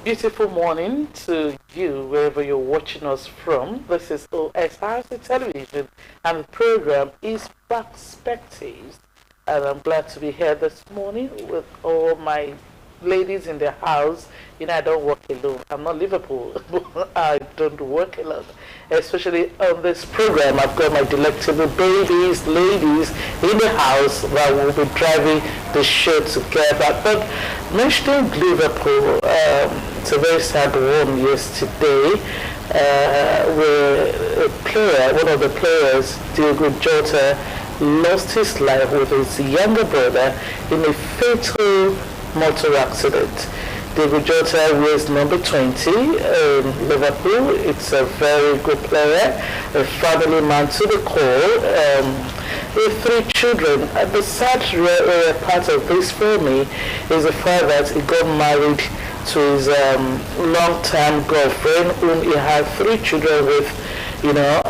Beautiful morning to you wherever you're watching us from. This is Osrc Television and the program is Perspectives. And I'm glad to be here this morning with all my ladies in the house. You know, I don't work alone. I'm not Liverpool. I don't work alone. Especially on this program, I've got my delectable babies, ladies in the house that will be driving the show together. But mentioning Liverpool, it's a very sad one yesterday, where a player, one of the players, Diogo Jota, lost his life with his younger brother in a fatal motor accident. David Jota wears number 20 in Liverpool. It's a very good player, a family man to the core, with 3 children. The sad part of this for me is the fact that he got married to his long-term girlfriend, whom he had 3 children with, you know,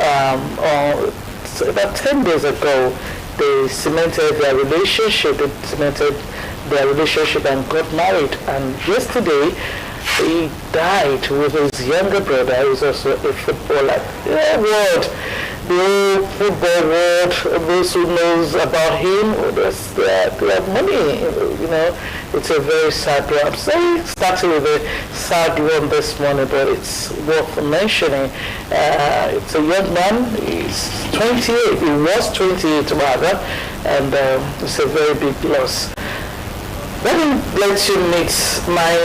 about 10 days ago. They cemented their relationship, and got married. And yesterday, he died with his younger brother, who's also a footballer. The football world, those who knows about him, they have money, you know. It's a very sad one. I'm saying starting with a sad one this morning, but it's worth mentioning. It's a young man, he's 28, he was 28 rather, and it's a very big loss. Let me let you meet my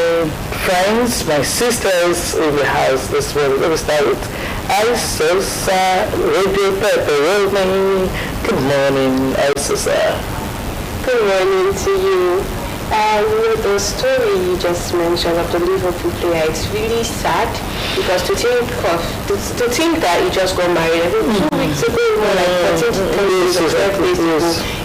friends, my sisters in the house this morning. Let me start with Isosa, Radio Pepperoni. Good morning, Isosa. Good morning to you. The story you just mentioned of the Liverpool player, it's really sad because to think that he just got married, I think 2 weeks ago, like 14 to 10 days of birthdays ago,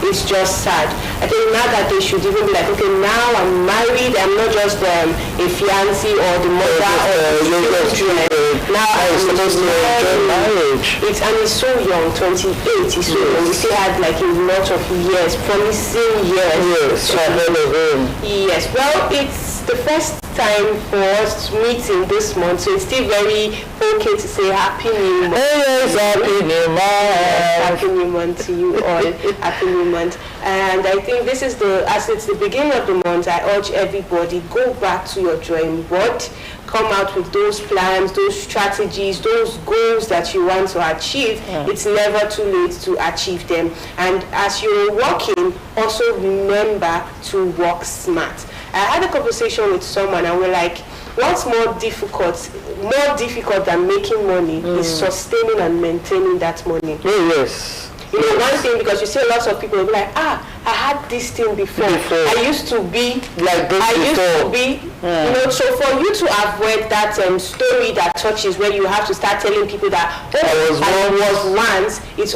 it's just sad. I think now that they should even be like, okay, now I'm married, I'm not just a fiancé or the mother or the children. Now I'm supposed to enjoy marriage. And he's so young, 28, he's so young. We still had like a lot of years, promising years. Yes, well, it's the first time for us meeting this month, so it's still very okay to say Happy New Month. Yes, Happy New Month. Happy New Month to you all. Happy New Month. And I think this is as it's the beginning of the month, I urge everybody, go back to your drawing board, come out with those plans, those strategies, those goals that you want to achieve. It's never too late to achieve them. And as you're working, also remember to work smart. I had a conversation with someone and we're like, what's more difficult than making money is sustaining and maintaining that money. Yes. You know, one thing, because you see lots of people will be like, I had this thing before. I used to be like this you know, so for you to avoid that story that touches where you have to start telling people that I was once, it's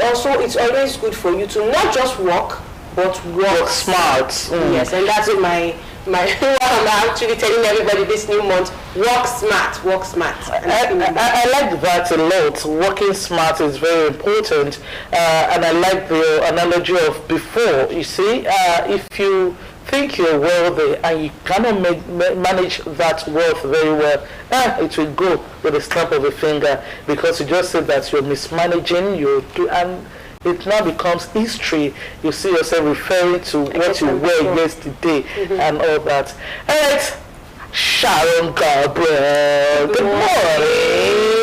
always good for you to not just work, but work smart. Yes, and that's my what I'm actually telling everybody this new month: work smart, work smart. I like that a lot. Working smart is very important, and I like the analogy of before. You see, if you think you're wealthy and you cannot manage that wealth very well, it will go with a snap of a finger, because you just said that you're mismanaging, and it now becomes history. You see yourself referring to what you were yesterday and all that. All right, Sharon Gabriel, good morning.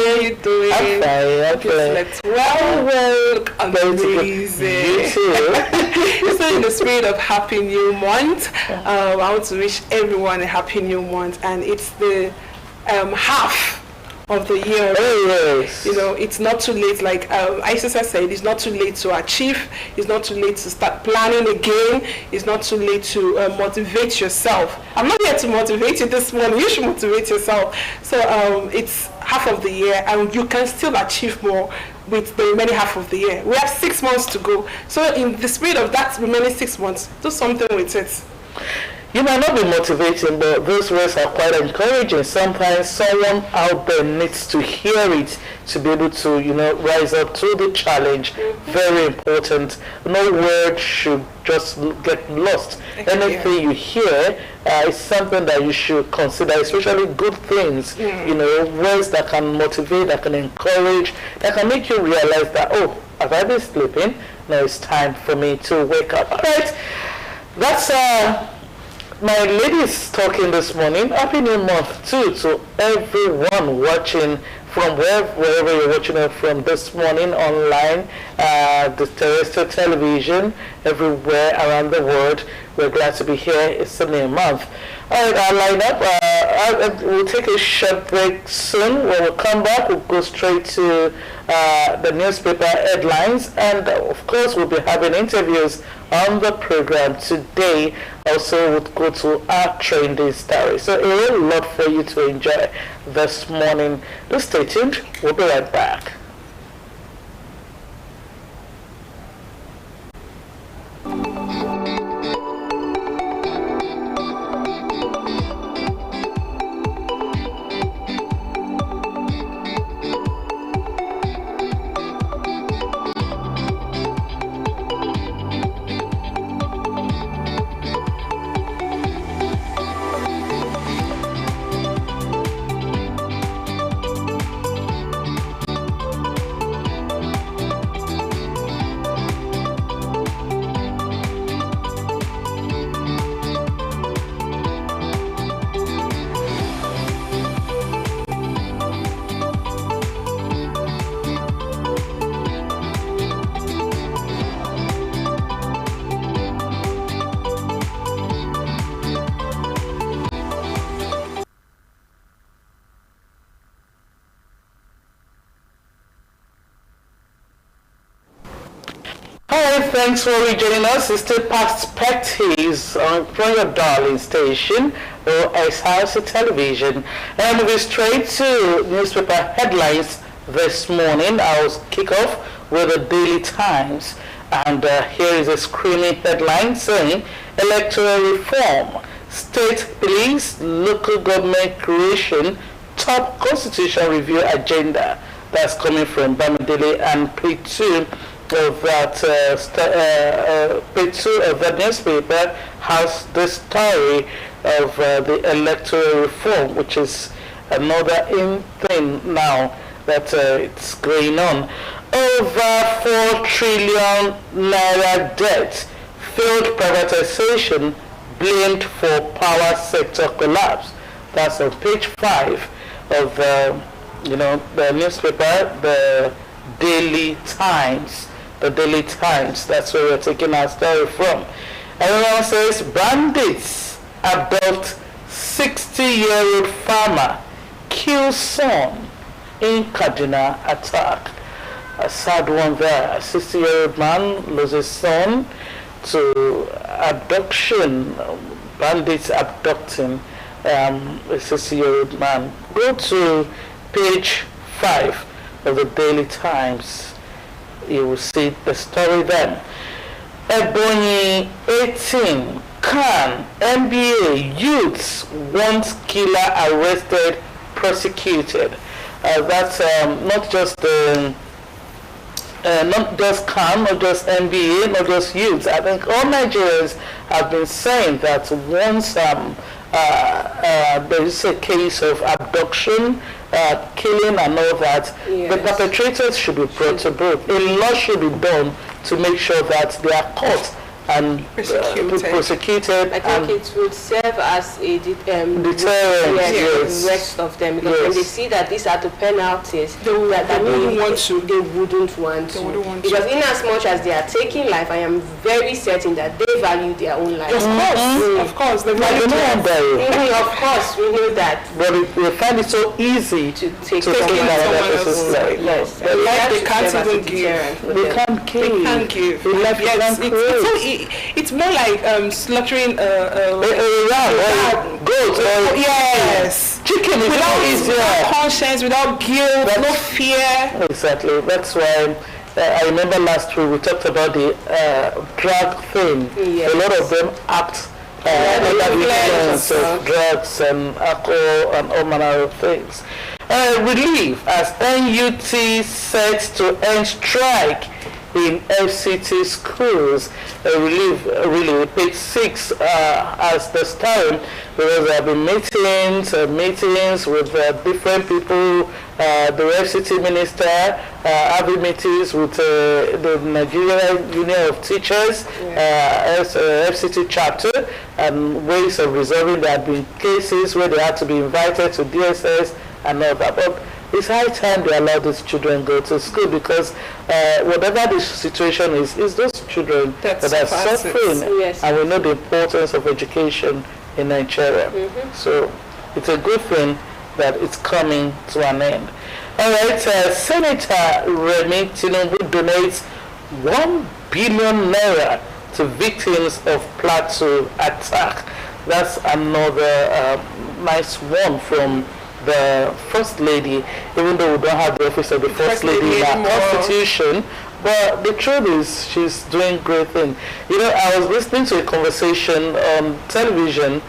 How are you doing? I'm fine. Well, amazing. You too. So in the spirit of Happy New Month, I want to wish everyone a Happy New Month, and it's the half of the year. Oh, yes. You know, it's not too late. Like Isisa said, it's not too late to achieve. It's not too late to start planning again. It's not too late to motivate yourself. I'm not here to motivate you this morning. You should motivate yourself. So it's half of the year, and you can still achieve more with the remaining half of the year. We have 6 months to go. So in the spirit of that remaining 6 months, do something with it. You might not be motivating, but those words are quite encouraging. Sometimes someone out there needs to hear it to be able to, rise up to the challenge. Very important. No word should just get lost. Anything you hear is something that you should consider, especially good things. Words that can motivate, that can encourage, that can make you realize that, have I been sleeping? Now it's time for me to wake up. All right. That's my ladies talking this morning. Happy New Month too to everyone watching from wherever you're watching it from this morning online, the terrestrial television, everywhere around the world. We're glad to be here. It's a new month. All right, our lineup. We'll take a short break soon. When we come back, we'll go straight to the newspaper headlines, and of course, we'll be having interviews on the program today. Also, we'll go to our trending story. So, a whole lot for you to enjoy this morning. Just stay tuned. We'll be right back. Thanks for rejoining us. It's still Perspectives from your darling station, Osrc Television. And moving straight to newspaper headlines this morning. I'll kick off with the Daily Times. And here is a screaming headline saying, Electoral Reform, State Police, Local Government Creation, Top Constitution Review Agenda. That's coming from Bamidele, and page 2 of that page 2 of that newspaper has the story of the electoral reform, which is another in thing now that it's going on. Over 4 trillion naira debt, failed privatization blamed for power sector collapse. That's on page 5 of the newspaper, the Daily Times. The Daily Times. That's where we're taking our story from. Everyone says bandits abduct 60-year-old farmer, kill son in Kaduna attack. A sad one there. A 60-year-old man loses son to abduction. Bandits abducting a 60-year-old man. Go to page 5 of the Daily Times. You will see the story then. Ebonyi 18, Khan, NBA, youths want killer arrested, prosecuted. That's not just Khan, not just NBA, not just youths. I think all Nigerians have been saying that once there is a case of abduction, killing and all that, the perpetrators should be brought to book. A lot should be done to make sure that they are caught and prosecuted. I think it would serve as a deterrent yes. the rest of them, because when they see that these are the penalties, they wouldn't want to. Because in as much as they are taking life, I am very certain that they value their own life. Of course, they value Of course, we know that. But we find it so easy to take someone else's life. Yes. The life they can't even give. They can't give. They can't give. It's more like slaughtering a ram, goat, yes, chicken is without conscience, without guilt, no fear. Exactly. That's why I remember last week we talked about the drug thing. Yes. A lot of them act under the influence of drugs and alcohol and all manner of things. Relief as NUT set to end strike in FCT schools. Relief, really, page 6 as this time, because there have been meetings with different people. The FCT minister having meetings with the Nigerian Union of Teachers, FCT chapter, and ways of resolving. There have been cases where they had to be invited to DSS and all that. But it's high time they allow these children go to school, because whatever the situation is, it's those children that are suffering, and we know the importance of education in Nigeria. So it's a good thing that it's coming to an end. All right, Senator Remi Tinubu donates 1 billion naira to victims of Plateau attack. That's another nice one from the First Lady, even though we don't have the office of the First Lady in our constitution. But the truth is, she's doing great things. You know, I was listening to a conversation on television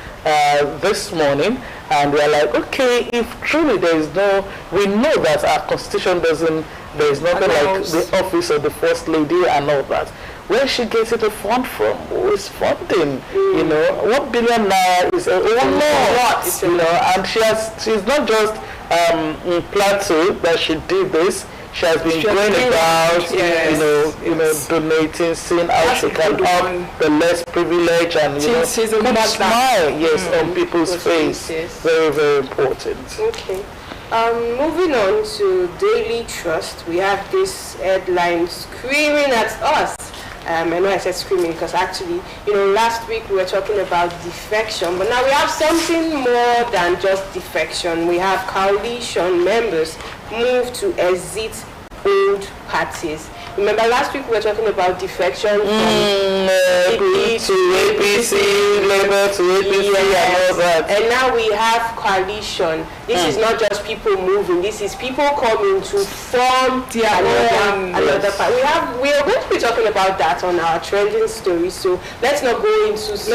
this morning, and they're like, okay, if truly we know that our constitution there is nothing like the office of the First Lady and all that. Where she gets it to fund from? Who is funding? You know, 1 billion naira is a lot. You know, and she's not just in Plateau that she did this. She has been going about, donating, seeing how she can help the less privileged, and put smile, on people's face. Very, very important. Okay. Moving on to Daily Trust, we have this headline screaming at us. I know I said screaming because actually, last week we were talking about defection, but now we have something more than just defection. We have coalition members move to exit old parties. Remember last week we were talking about defection from APC to APC, Labour to APC, and all that. And now we have coalition. This is not just people moving. This is people coming to form another party. We are going to be talking about that on our trending story. So let's not go into so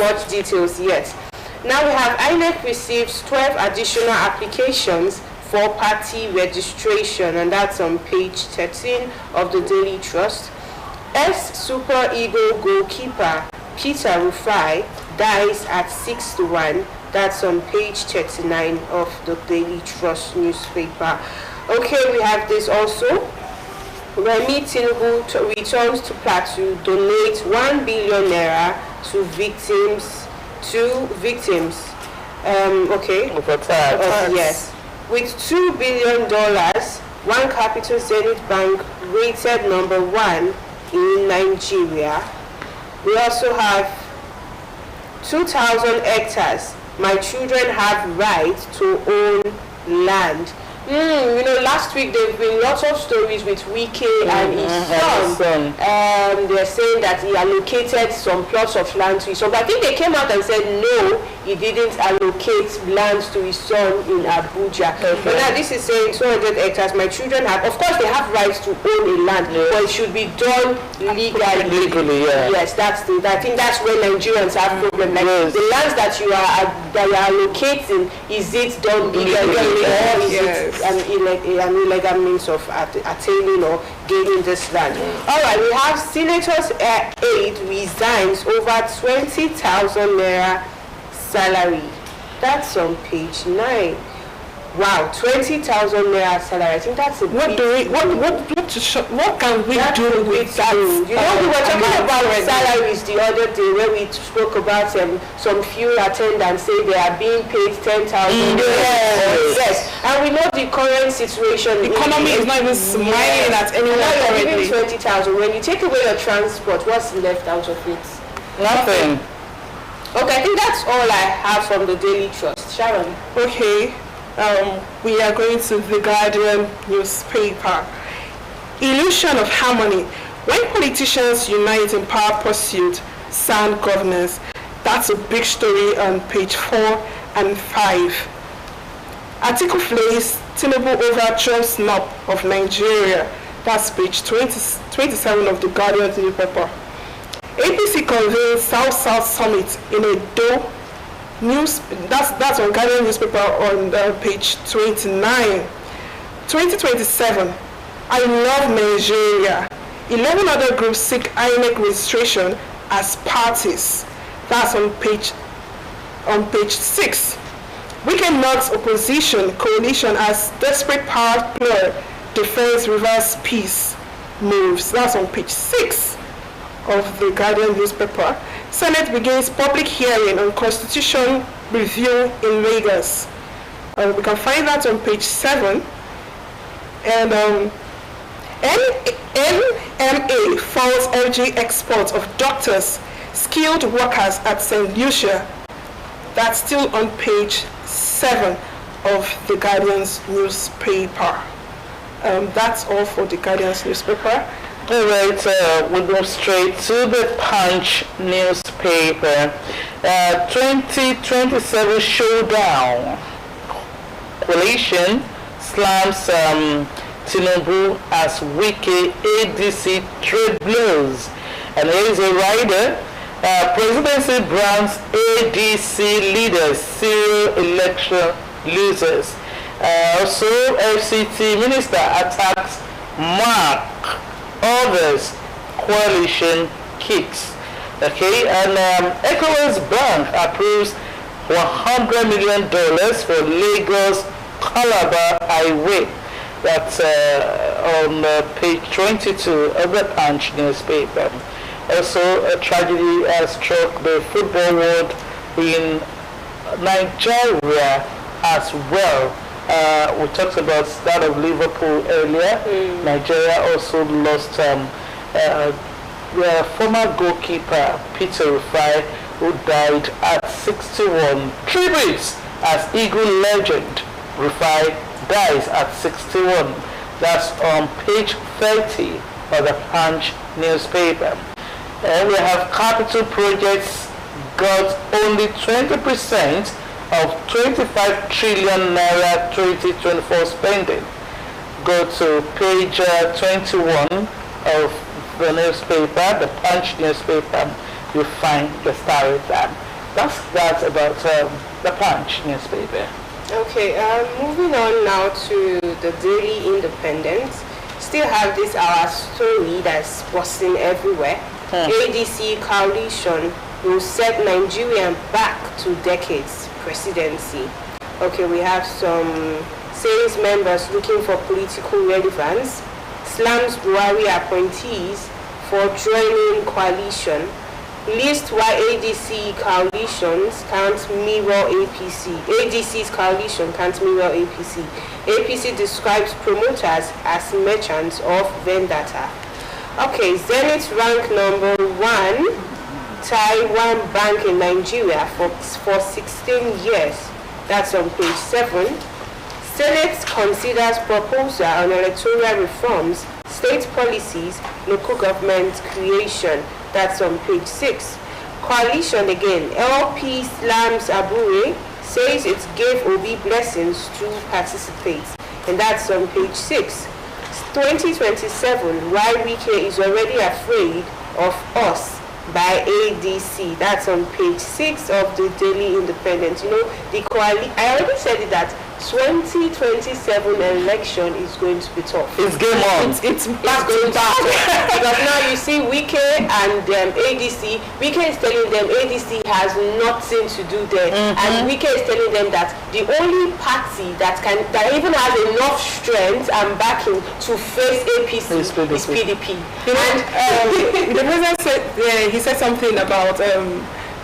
much details yet. Now we have INEC receives 12 additional applications for party registration, and that's on page 13 of the Daily Trust. Super Eagle goalkeeper Peter Rufai dies at 61. That's on page 39 of the Daily Trust newspaper. Okay, we have this also. Remi Tinubu returns to Plateau, donates 1 billion naira to victims. Of attacks. Yes. With $2 billion, One Capital Zenith Bank rated number 1 in Nigeria. We also have 2,000 hectares. My children have right to own land. last week there have been lots of stories with Wike and his son. They're saying that he allocated some plots of land to his son. But I think they came out and said no, he didn't allocate land to his son in Abuja. Okay. But now this is saying 200 hectares. My children have, of course, they have rights to own a land, but it should be done legally. Yeah. Yes, I think that's where Nigerians have problem. Like the lands that you are allocating, is it done legally or is it an illegal means of attaining or gaining this land? All right, we have senators' aide resigns over 20,000 naira salary. That's on page 9. Wow, 20,000 naira salary. I think that's a what can we do with that? You know, we were talking about salaries the other day where we spoke about some few attendants say they are being paid 10,000. Yes, and we know the current situation. The economy is not even smiling at anyone currently. 20,000. When you take away your transport, what's left out of it? Nothing. Okay, I think that's all I have from the Daily Trust. Sharon. Okay. We are going to the Guardian newspaper. Illusion of harmony. When politicians unite in power pursuit, sound governance. That's a big story on page 4 and 5. Article flays Tinubu over Trump's snub of Nigeria. That's page 27 of the Guardian newspaper. APC convenes South-South Summit in Edo. That's on Guardian newspaper on page 29. 2027. I love Nigeria. 11 other groups seek INEC registration as parties. That's on page 6. Weekend knocks opposition coalition as desperate power player defends reverse peace moves. That's on page 6 of the Guardian newspaper. Senate begins public hearing on constitution review in Lagos. We can find that on page 7. And NMA falls LG exports of doctors, skilled workers at St. Lucia. That's still on page 7 of the Guardian's newspaper. That's all for the Guardian's newspaper. All right, we'll go straight to the Punch newspaper. 2027 showdown. Coalition slams Tinubu as Wike ADC trade blows. And here is a rider. Presidency brands ADC leaders, serial election losers. Also, FCT minister attacks Mark. Others, coalition kicks. Okay, and ECOWAS Bank approves $100 million for Lagos Calabar Highway. That's on page 22 of the Punch newspaper. Also, a tragedy has struck the football world in Nigeria as well. We talked about that of Liverpool earlier. Nigeria also lost former goalkeeper Peter Rufai, who died at 61. Tributes as Eagle legend Rufai dies at 61. That's on page 30 of the Punch newspaper. And we have capital projects got only 20% of 25 trillion naira 2024 spending. Go to page 21 of the newspaper, the Punch newspaper. You find the story there. That's about the Punch newspaper. Okay, moving on now to the Daily Independent. Still have this our story that's busting everywhere. ADC coalition will set Nigeria back to decades presidency. Okay, we have some sales members looking for political relevance. Slams Buhari appointees for joining coalition. List why ADC coalitions can't mirror APC. ADC's coalition can't mirror APC. APC describes promoters as merchants of vendetta. Okay, Zenith rank number 1, Taiwan Bank in Nigeria for 16 years. That's on page 7. Senate considers proposal on electoral reforms, state policies, local government creation. That's on page 6. Coalition again. LP Slams Abure says it gave Obi blessings to participate. And that's on page 6. 2027, why Wike is already afraid of us by ADC. That's on page 6 of the Daily Independent. You know, the I already said it that 2027 election is going to be tough. It's game on. It's back to back. Because now you see Wike and ADC. Wike is telling them ADC has nothing to do there, and Wike is telling them that the only party that even has enough strength and backing to face APC is PDP. And the president said he said something about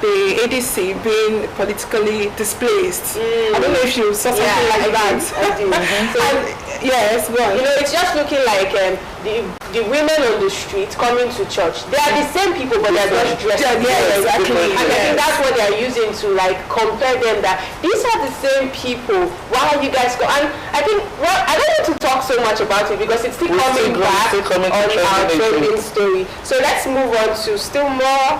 the ADC being politically displaced. I don't know if you saw something like that. I do. So, yes, go on. You know, it's just looking like the women on the street coming to church. They are the same people, but they're just dressed. Yes, exactly. And I think that's what they're using to like compare them. That these are the same people. Why are you guys go? And I think, well, I don't want to talk so much about it because it's still coming back on our trending story. So let's move on to still more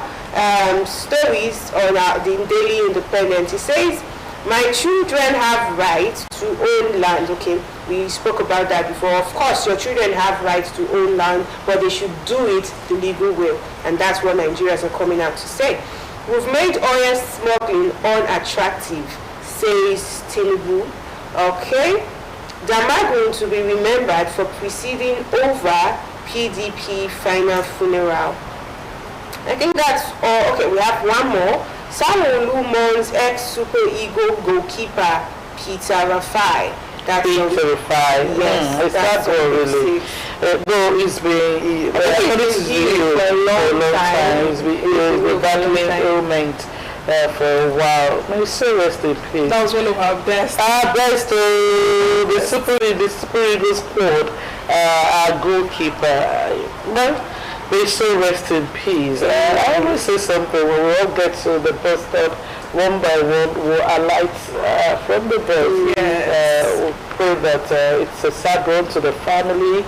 stories on the Daily Independent. It says, my children have rights to own land. Okay, we spoke about that before. Of course, your children have rights to own land, but they should do it the legal way. And that's what Nigerians are coming out to say. We've made oil smuggling unattractive, says Tinubu. Okay, Damagun to be remembered for presiding over PDP final funeral. I think that's all. Okay, we have one more. Sanwo-Olu mourns ex-Super Eagle goalkeeper Peter Rafai. That's Peter Rafai. Yes, that's all really. Though it's been for a long time. He's been battling ailment for a while. May so rest in peace. That was one of our best. Our best, the Super Eagle squad, our goalkeeper. Well, they so rest in peace. I always say something, when we all get to the bus stop, one by one, we'll alight from the bus. Yes. We'll pray that it's a sad one to the family,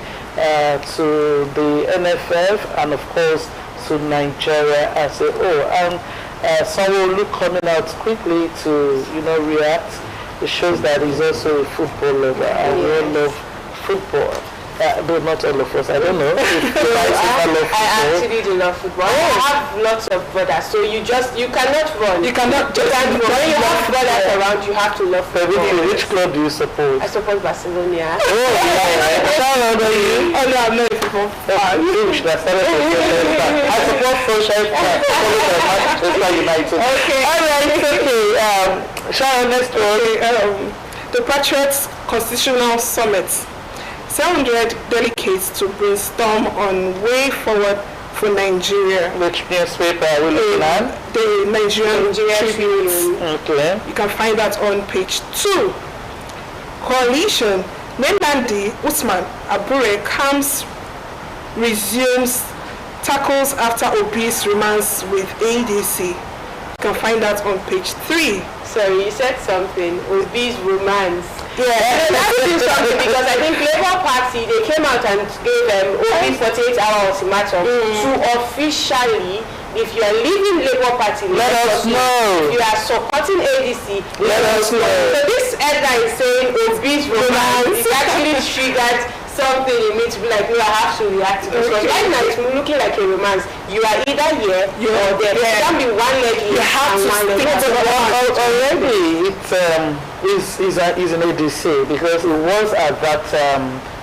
to the NFF, and of course to Nigeria as a whole. And Sanwo-Olu coming out quickly to react. It shows that he's also a football lover, and we all love football. But not all of us, I don't know. I actually do love football. I have lots of brothers, so you cannot run. You cannot just run. When you have brothers around, you have to love football. Which club do you support? I support Barcelona. Oh, yeah. Shout out to you. Oh, no, I'm not a football fan. I support Sunshine Club. Manchester United. Okay. All right, okay. Sharon, next one. The Patriots Constitutional Summit. 700 delegates to brainstorm on way forward for Nigeria. Which newspaper are we looking at? The Nigerian Tribune. Okay. You can find that on page 2. Coalition. Nnamdi Usman Abure comes, resumes, tackles after Obi's romance with ADC. You can find that on page 3. Sorry, you said something. Obi's romance. Yeah, that's something because I think Labour Party, they came out and gave Obi 48 hours ultimatum to officially, if you are leaving Labour Party, let us know. If you are supporting ADC, let us know. So this headline is saying Obi's romance is actually triggered something in me to be like, no, I have to react to this. Because right now it's looking like a romance. You are either here or there. It can't be one leg here. You have to stick to already. It's an ADC because it was at that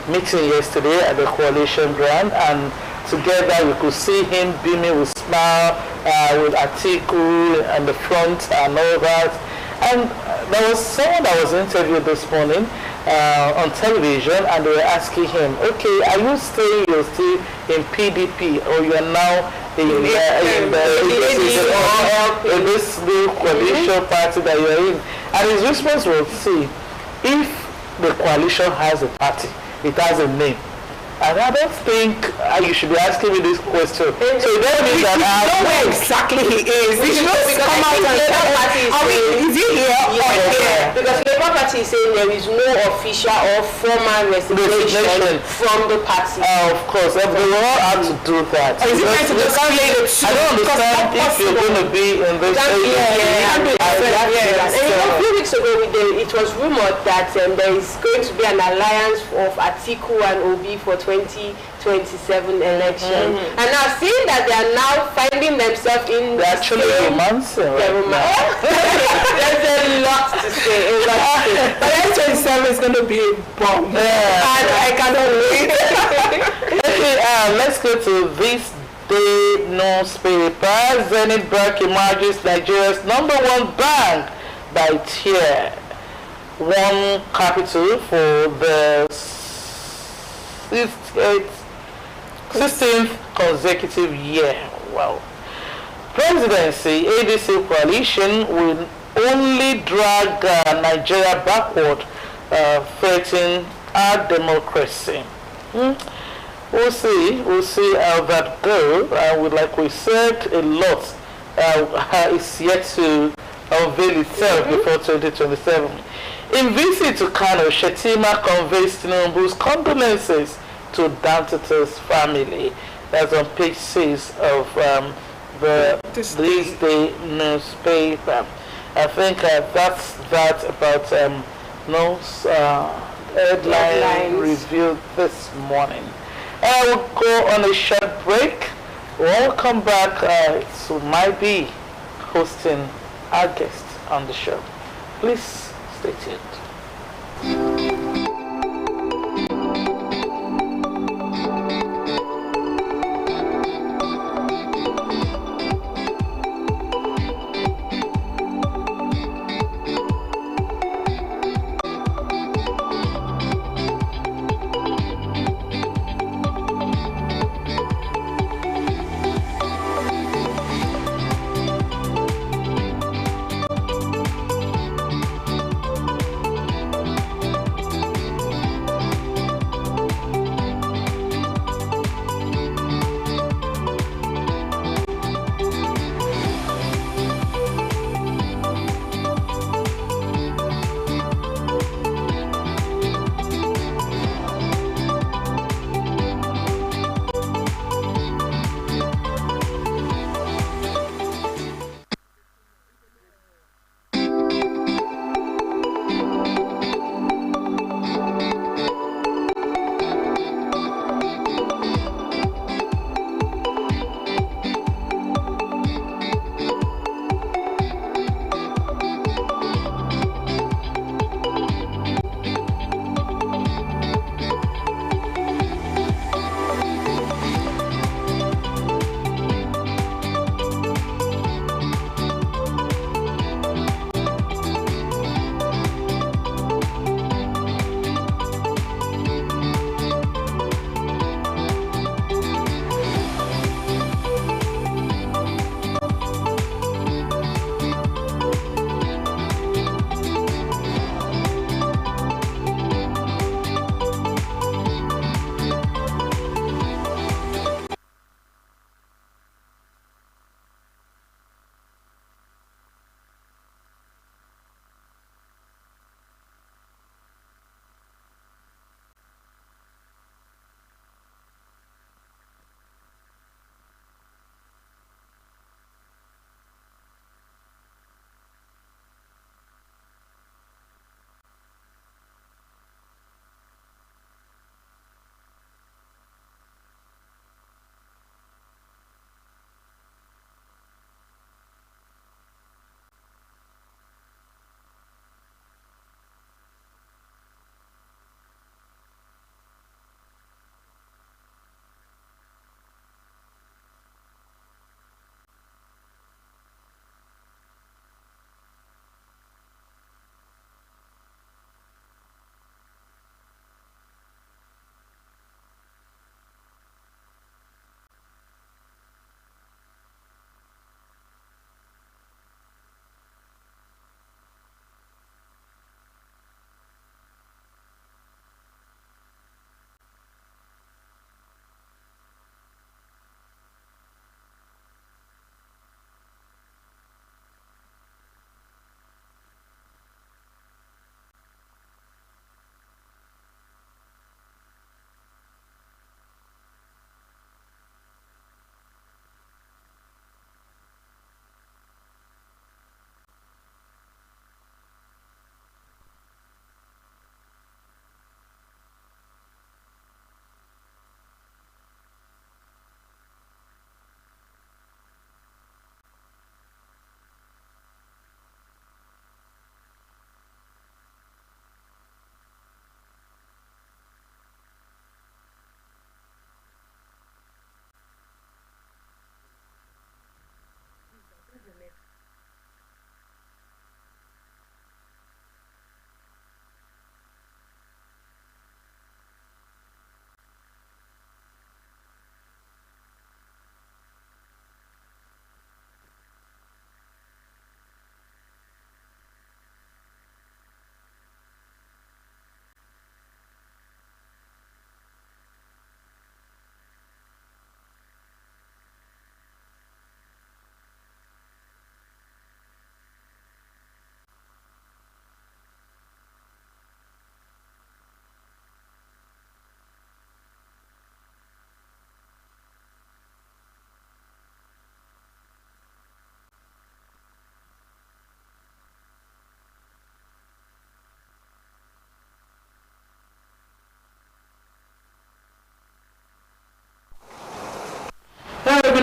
meeting yesterday at the coalition ground, and together we could see him beaming with smile, with Atiku and the front and all that. And there was someone that was interviewed this morning on television, and they were asking him, okay, are you saying you're still in PDP or you are now in this new coalition party that you're in? And his response was, see, if the coalition has a party, it has a name. And I don't think you should be asking me this question. So it doesn't mean that I know where exactly he is. He should just come out and tell us, is he here or here? Because Labour Party is saying there is no official or formal resignation from the party. Of course, they will all have to do that. Is it right to just play the two? I don't understand if you're going to be in this A few weeks ago, it was rumored that there is going to be an alliance of Atiku and Obi for 2027 election. And now seeing that they are now finding themselves in they're actually romancing right now. There's a lot to say. But S27 is going to be a bomb. And I cannot wait. Okay, let's go to this day newspaper. Zenith Bank emerges Nigeria's #1 bank by tier 1 capital for the 16th consecutive year. Wow. Presidency ADC coalition will only drag Nigeria backward, threatening our democracy. We'll see how that goes. Like we said, a lot is yet to unveil itself before 2027. In visit to Kano, Shettima conveys Tinubu's condolences to Danta's family. That's on page 6 of this day newspaper. I think that's that about headline review this morning. I will go on a short break. We'll come back. So might be hosting our guest on the show. Please stay tuned.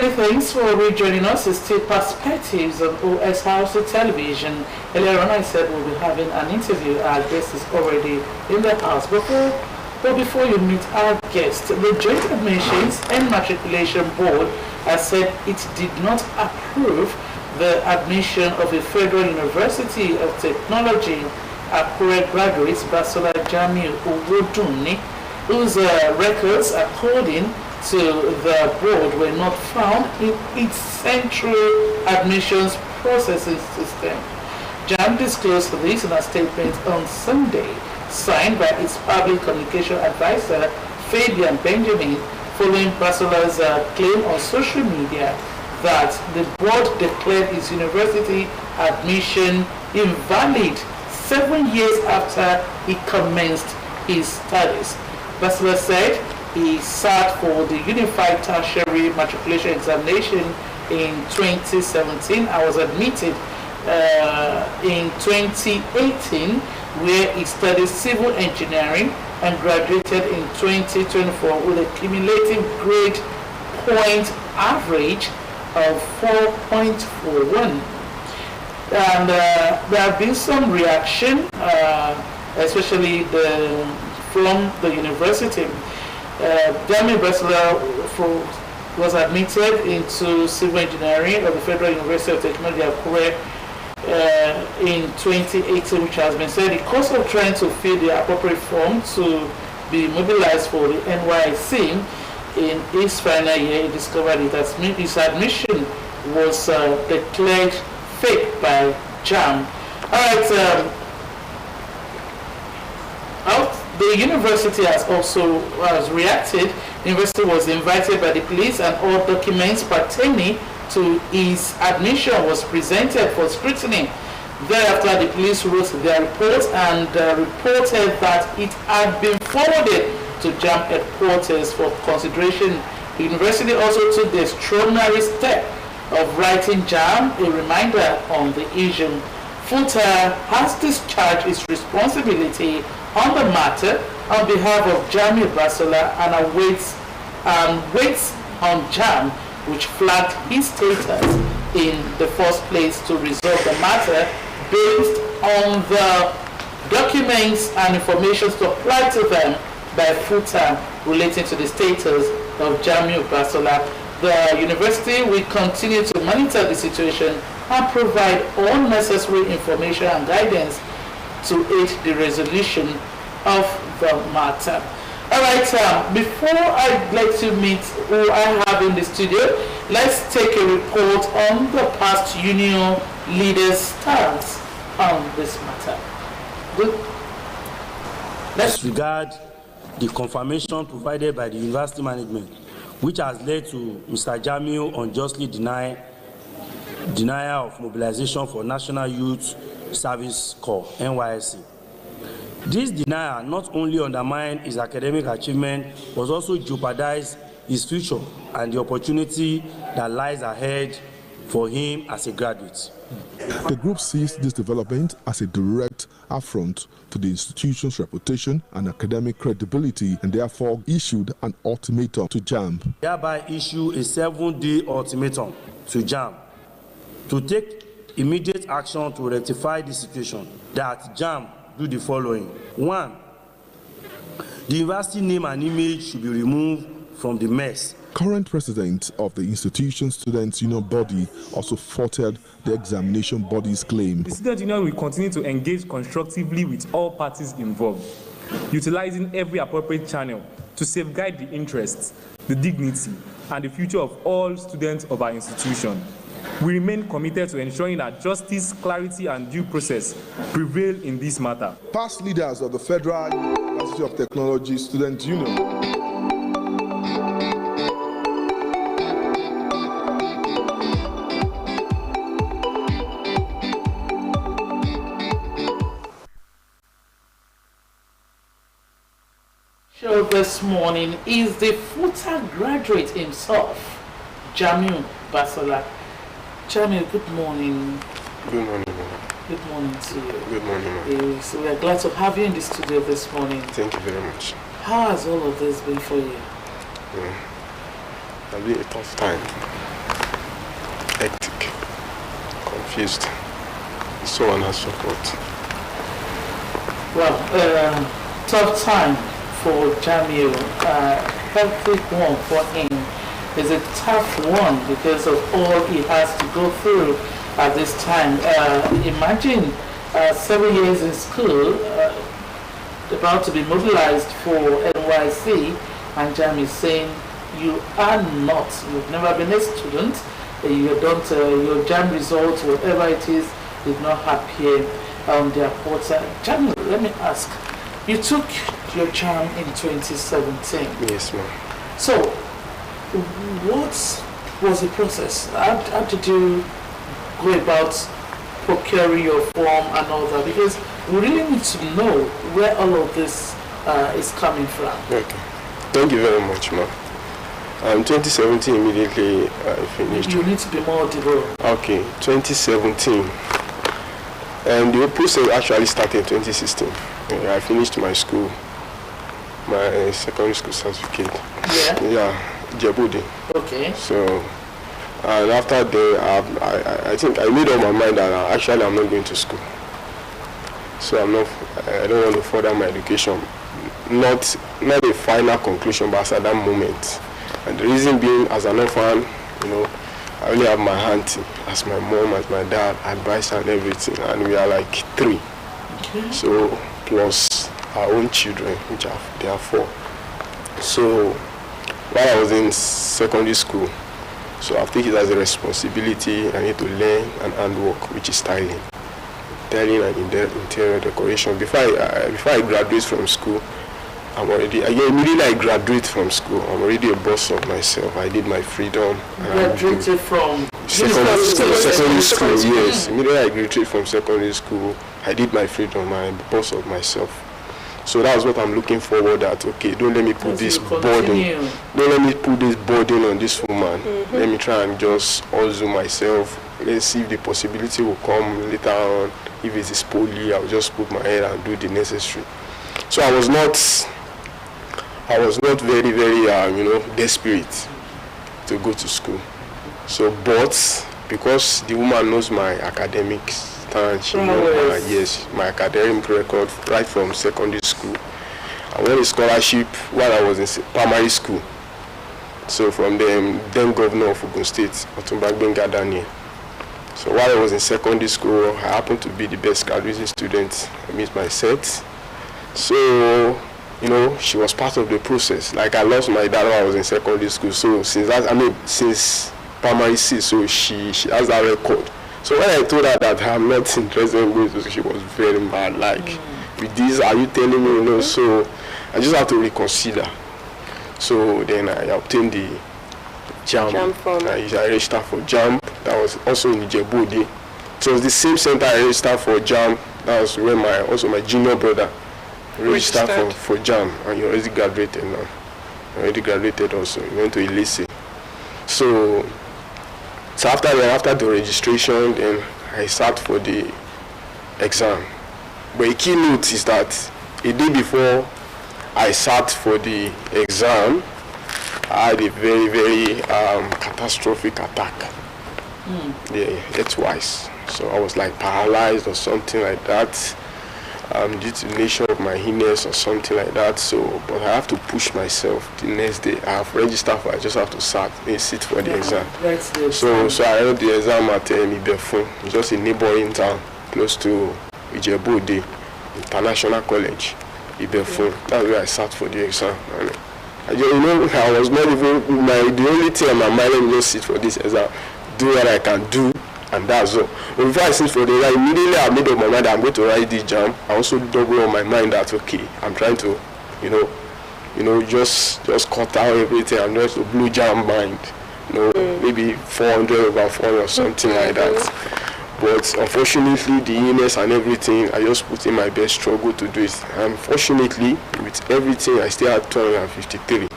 many thanks for rejoining us. It's still Perspectives on Osrc Television. Earlier on I said we'll be having an interview. Our guest is already in the house. But before you meet our guest, the Joint Admissions and Matriculation Board has said it did not approve the admission of a Federal University of Technology Akure graduate, Basola Jamiu Owodunni, whose records, according to the board, were not found in its central admissions processing system. JAMB disclosed this in a statement on Sunday, signed by its public communication advisor, Fabian Benjamin, following Basola's claim on social media that the board declared his university admission invalid 7 years after he commenced his studies. Basola said he sat for the Unified Tertiary Matriculation Examination in 2017. I was admitted in 2018, where he studied civil engineering and graduated in 2024 with a cumulative grade point average of 4.41. And there have been some reaction, especially from the university. Dami Basola was admitted into civil engineering at the Federal University of Technology Akure in 2018, which has been said the cost of trying to fill the appropriate form to be mobilized for the NYC in his final year. He discovered that his admission was declared fake by JAMB. All right. The university has also reacted. The university was invited by the police, and all documents pertaining to his admission was presented for scrutiny. Thereafter, the police wrote their report and reported that it had been forwarded to JAMB headquarters for consideration. The university also took the extraordinary step of writing JAMB a reminder on the issue. FUTA has discharged its responsibility on the matter on behalf of Jamiu Basola and waits on JAMB, which flagged his status in the first place, to resolve the matter based on the documents and information supplied to them by FUTA relating to the status of Jamiu Basola. The university will continue to monitor the situation and provide all necessary information and guidance to aid the resolution of the matter. All right, before I'd like to meet who I have in the studio, let's take a report on the past union leaders' stance on this matter. Good. Let's regard the confirmation provided by the university management, which has led to Mr. Jamiu unjustly denial of mobilization for National Youth Service Corps, NYSC. This denial not only undermined his academic achievement, but also jeopardized his future and the opportunity that lies ahead for him as a graduate. The group sees this development as a direct affront to the institution's reputation and academic credibility, and therefore issued an ultimatum to JAMB. Thereby issue a 7-day ultimatum to JAMB to take immediate action to rectify the situation. That JAMB do the following. 1. The university name and image should be removed from the mess. Current president of the institution students' union body also faulted the examination body's claim. The student union will continue to engage constructively with all parties involved, utilizing every appropriate channel to safeguard the interests, the dignity, and the future of all students of our institution. We remain committed to ensuring that justice, clarity, and due process prevail in this matter. Past leaders of the Federal University of Technology Student Union show this morning is the FUTA graduate himself, Jamiu Basola. Jamiu, good morning. Good morning, ma'am. Good morning to you. Good morning, ma'am. Yes, we are glad to have you in the studio this morning. Thank you very much. How has all of this been for you? It'll be a tough time. confused. Someone has support. Well, tough time for Jamil. Hectic one for him. It's a tough one because of all he has to go through at this time. Imagine 7 years in school, about to be mobilized for NYC, and Jamil saying, you are not, you've never been a student, you don't, your JAM results, whatever it is, did not appear on their portal. Jamil, let me ask, you took your JAM in 2017. Yes, ma'am. So, what was the process? How did you go about procuring your form and all that? Because we really need to know where all of this is coming from. Okay. Thank you very much, ma'am. 2017 immediately I finished. You need to be more audible. Okay, 2017. And the process actually started in 2016. I finished my school, my secondary school certificate. Yeah? Yeah, Djibouti. Okay. So, and after that, I think I made up my mind that actually I'm not going to school. So I don't want to further my education. Not a final conclusion, but at that moment. And the reason being, as an orphan, I only have my auntie as my mom, as my dad, advice and everything, and we are like 3. Okay. So plus our own children, which they are 4. So while I was in secondary school, so I take it as a responsibility. I need to learn an handwork, which is styling and interior decoration. Before I graduate from school, immediately I graduate from school, I'm already a boss of myself. I did my freedom. Graduated from secondary school, yes. Immediately I graduated from secondary school, I did my freedom. I'm a boss of myself. So that's what I'm looking forward at. Okay, don't let me put this burden. Don't let me put this burden on this woman. Mm-hmm. Let me try and just hustle myself. Let's see if the possibility will come later on. If it is poly, I'll just put my head and do the necessary. So I was not very, very, desperate to go to school. So, but because the woman knows my academics, she knows my academic record right from secondary school. I won a scholarship while I was in primary school. So from then governor of Ogun State, Otumba Gbenga Daniel. So while I was in secondary school, I happened to be the best graduating student amidst my set. So, she was part of the process. Like I lost my dad when I was in secondary school. So since primary 6, so she has that record. So when I told her that I'm not interested in going to school, she was very mad. Like, with this, are you telling me? So I just have to reconsider. So then I obtained the JAM form. I registered for JAM. That was also in Djibouti. So it was the same center I registered for JAM. That was where my junior brother registered for JAM, and he already graduated now. Already graduated also. He went to Ilese. So after the registration, then I sat for the exam. But a key note is that a day before I sat for the exam, I had a very, very catastrophic attack. Yeah, twice. So I was like paralyzed or something like that, due to the nature of my illness or something like that. So, but I have to push myself. The next day, I have registered for. I just have to sit for the exam. So I wrote the exam at Ibefun, just a neighboring town close to Djibouti International College, Ibefun. That's where I sat for the exam. And I was not even the only thing on my mind. Let me just sit for this exam, do what I can do, and that's all. But before I sit for the exam, immediately I made up my mind that I'm going to write this JAM. I also double on my mind that okay, I'm trying to, just cut out everything. I'm just a blue JAM mind, maybe 400 over 400 or something like that. But unfortunately, the illness and everything, I just put in my best struggle to do it. And fortunately, with everything, I still had 253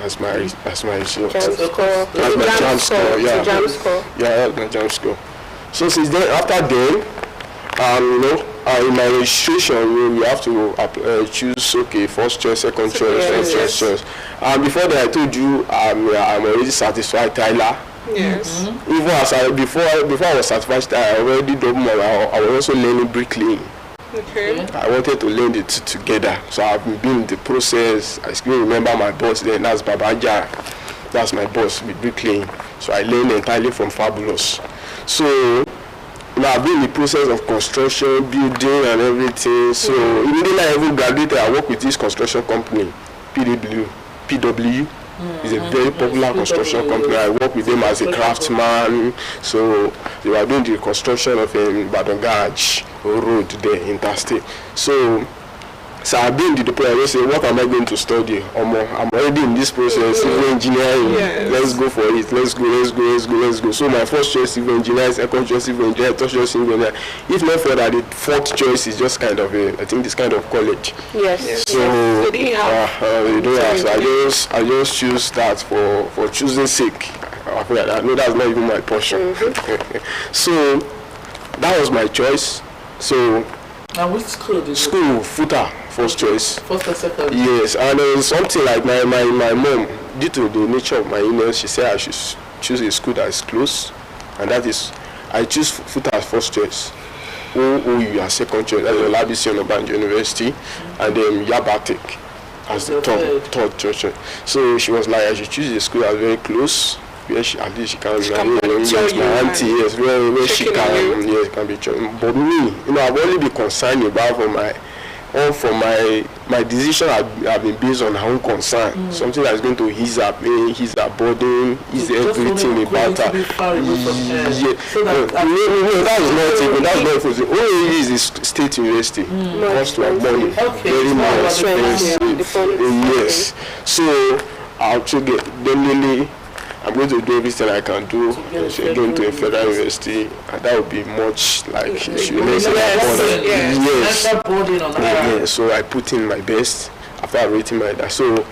as my result. As my JAM score. Yeah, that's my JAM score. So since then, after then, in my registration, you have to choose first choice, second choice, third choice. Before that, I told you I'm already satisfied, Tyler. Yes. Even as before I was certified, I already I was also learning bricklaying. Okay. I wanted to learn the two together, so I've been in the process. I still remember my boss then, that's Babaja. That's my boss with bricklaying. So I learned entirely from Fabulous. So now I've been in the process of construction, building and everything. So immediately I even graduated, I work with this construction company, PW. It's a very popular construction company. I work with them as a craftsman. So they were doing the construction of Badongaj road there, interstate. So I've been to the point where I say, what am I going to study? I'm already in this process, civil engineering. Yes. Let's go for it. Let's go. So my first choice civil engineering, second choice civil engineering, third choice civil engineering. If not for that, the fourth choice is just kind of I think this kind of college. Yes. So they don't have. So I just choose that for choosing sake. I know that's not even my portion. So that was my choice. So Now which school did you school, Futa, first choice. First and second? Yes, and there was something like my mom, due to the nature of my illness, she said I should choose a school that is close, and that is, I choose Futa as first choice. OU as second choice, that's Olabisi Onabanjo University, and then Yabatek as the third choice. So she was like, I should choose a school that's very close, where she, at least she can yes, my auntie, yes, where she can, yes, can be chosen. But me, I've only been concerned about for my decision have been based on her own concern. Something that's going to ease her pain, ease her burden, ease everything about her. That's not even. OAU is a state university. Cost to have money, very more expensive. Yes, so I'll take it. Definitely, I'm going to do everything I can do to go into a federal university, and that would be much like yes. So I put in my best after rating my data. So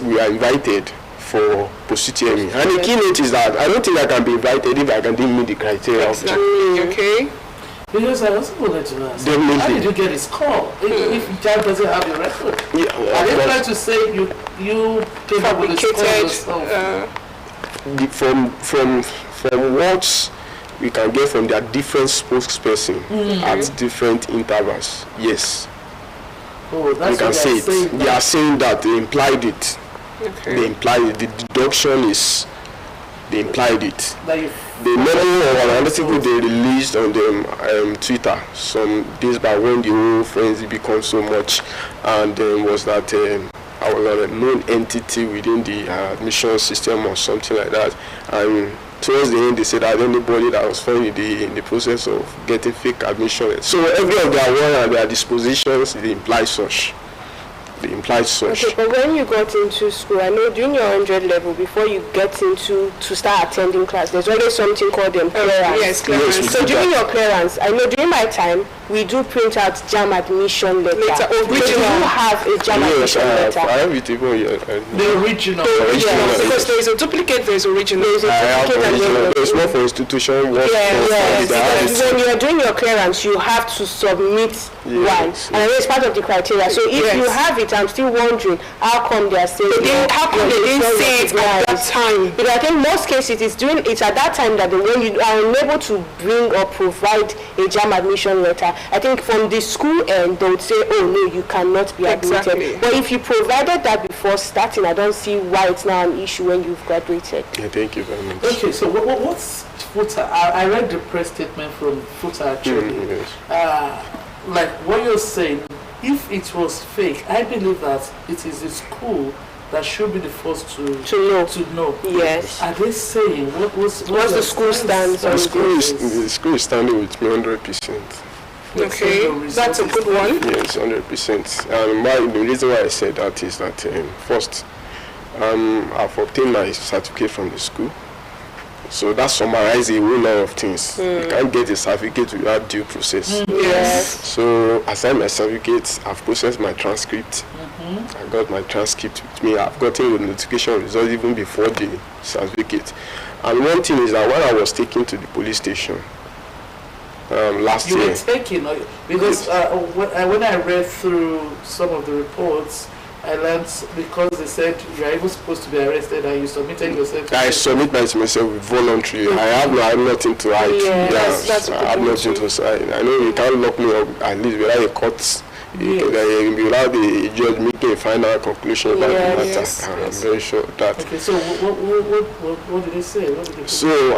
we are invited for post-UTME, and the keynote is that I don't think I can be invited if I can meet the criteria. Exactly. Okay. Because I also wanted to ask, Definitely. how did you get his call? If Jack doesn't have your record, are they trying to say you came up with his call yourself? From what we can get from their different spokesperson at different intervals, yes. Oh, that's you can say it. They are saying that they implied it. Okay. They implied it. The deduction is they implied it. The memo or an article they released on them Twitter some days back when the whole frenzy became so much, and was that I was a known entity within the admission system or something like that, and towards the end they said that anybody that was found in the process of getting fake admission, so every of their word and their dispositions, they imply such. Okay, but when you got into school, I know during your 100 level, before you get to start attending class, there's always something called clearance. Yes, clearance. Yes, so during your clearance, I know during my time, we do print out JAM admission letter. Original. Do you have a JAM admission letter? I have it even here. The original. Yes, because there is a duplicate, there is original. I have original. There's one for institution, one yes. When you are doing your clearance, you have to submit one. And I know it's part of the criteria. So if you have it, I'm still wondering how come they are saying how come they didn't say it at that time? Because I think most cases it's at that time that when you are unable to bring or provide a JAM admission letter, I think from the school end they would say, oh no, you cannot be admitted. Exactly. But if you provided that before starting, I don't see why it's now an issue when you've graduated. Yeah, thank you very much. Okay, so what's Futa? I read the press statement from Futa actually. Yes. Like what you're saying, if it was fake, I believe that it is the school that should be the first to know. Yes. Are they saying what's the school stance on The school is standing with me 100%. Okay, that's a good one. Yes, 100%. And the reason why I said that is that first, I've obtained my certificate from the school. So that summarizes a whole lot of things. You can't get a certificate without due process. Yes. So aside my certificate, I've processed my transcript. I got my transcript with me. I've gotten the notification results even before the certificate. And one thing is that when I was taken to the police station last year. You were taken, because when I read through some of the reports, I learned because they said you are even supposed to be arrested and you submitted yourself. I submit myself voluntarily. I have nothing to hide. That's I have nothing to hide. I know you can't lock me up at least without a court. Without the judge making a final conclusion about the matter. I'm very sure of that. Okay, so what did they say? So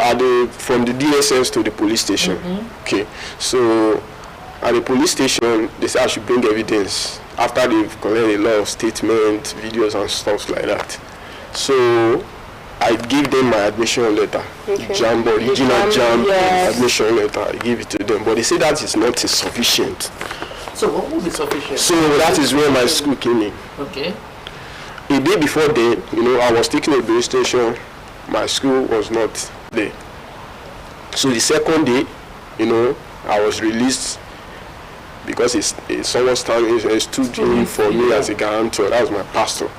from the DSS to the police station. Okay, so at the police station, they said I should bring evidence after they've collected a lot of statements, videos and stuff like that. So I gave them my admission letter, JAMB, original JAMB admission letter. I gave it to them, but they say that is not sufficient. So what would be sufficient? So that is where my school came in. Okay. A day before then, I was taking a base station. My school was not there. So the second day, I was released because someone stood in for me as a guarantor. That was my pastor.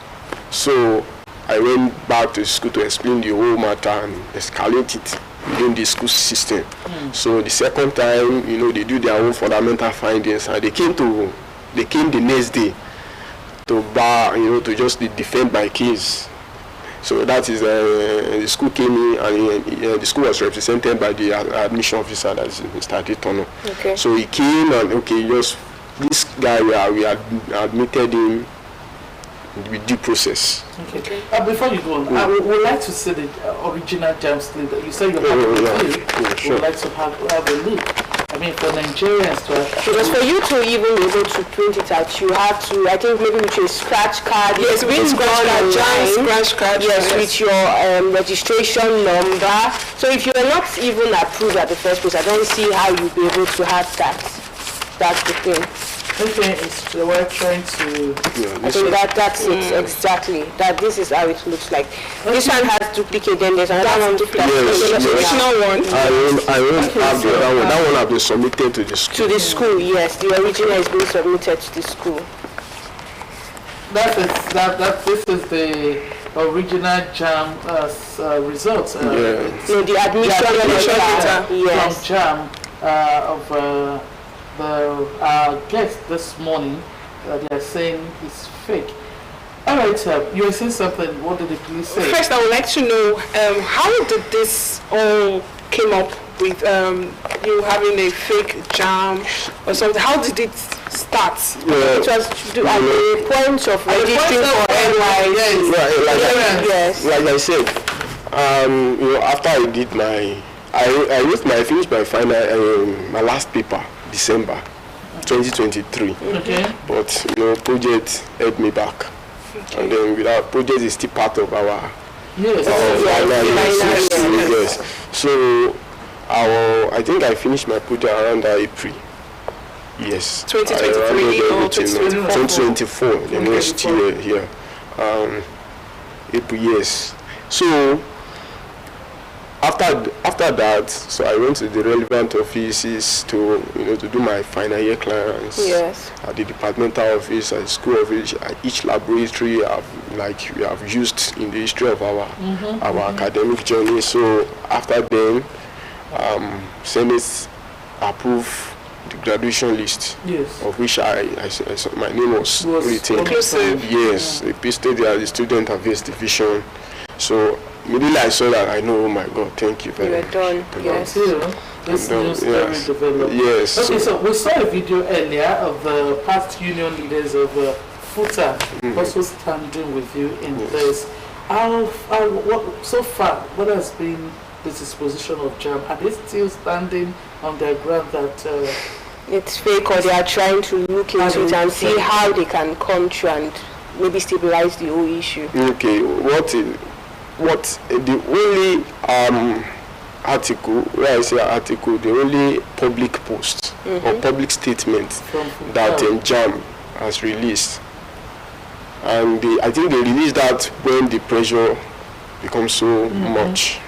So I went back to school to explain the whole matter and escalate it within the school system. So the second time, they do their own fundamental findings, and they came the next day to to just defend my case. So that is the school came in, and the school was represented by the admission officer, that is Mr. Adetono. Okay. So he came and just this guy we admitted him with due process. Okay. Before you go on, I would like to see the original JAMB slip that you said you have a look. We would like to have a look. I mean, for Nigerians to have... Because for you to even be able to print it out, you have to, I think maybe with your scratch card. Yes, with scratch card. Yes, with your registration number. So if you are not even approved at the first place, I don't see how you'll be able to have that. That's the thing. Okay, we're trying to... I think that's it, exactly. That this is how it looks like. This one has duplicate, then there's another one duplicate. Yes. Original one. I won't have the other one. That one has been submitted to the school. To the school, yes. The original is being submitted to the school. This is the original JAMB results. No, the admission letter. Yes. From JAMB of the guest this morning, they are saying it's fake. All right, you were saying something. What did the police say? First, I would like to know how did this all came up with you having a fake JAMB or something? How did it start? It was at the point of registering for NYC. Yes. Like I said, after I did I finished my final my last paper. December 2023. Okay. But project helped me back. Okay. And then without project is still part of our yes. So I think I finished my project around April. Yes. 2023 or 2024. The next year here. April, yes. So after that, so I went to the relevant offices to do my final year clearance. Yes. At the departmental office, at the school office, at each laboratory we have used in the history of our academic journey. So after then, Senate approved the graduation list, yes. of which my name was written. Inclusive. Yes, they pasted there the student affairs division. So immediately I saw that, I know, oh my God, thank you very much. You were done, yes. This new story developed. Yes. Okay, so we saw a video earlier of the past union leaders of FUTA also standing with you in this. So far, what has been the disposition of JAMB? Are they still standing on their ground that it's fake, or they are trying to look into it and see how they can come to and maybe stabilize the whole issue? Okay, what the only article, where I say article, the only public post or public statement that JAMB has released, and I think they released that when the pressure becomes so much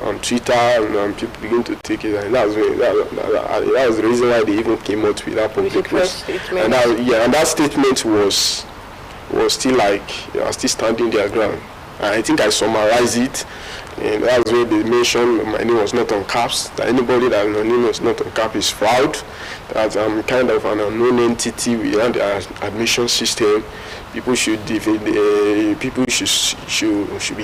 on Twitter, and people begin to take it, and that was the reason why they even came out with that public post. And that statement was still still standing their ground. I think I summarized it, and that's where they mentioned my name was not on caps, that anybody that my name was not on cap is fraud, that I'm kind of an unknown entity within the admission system. people should be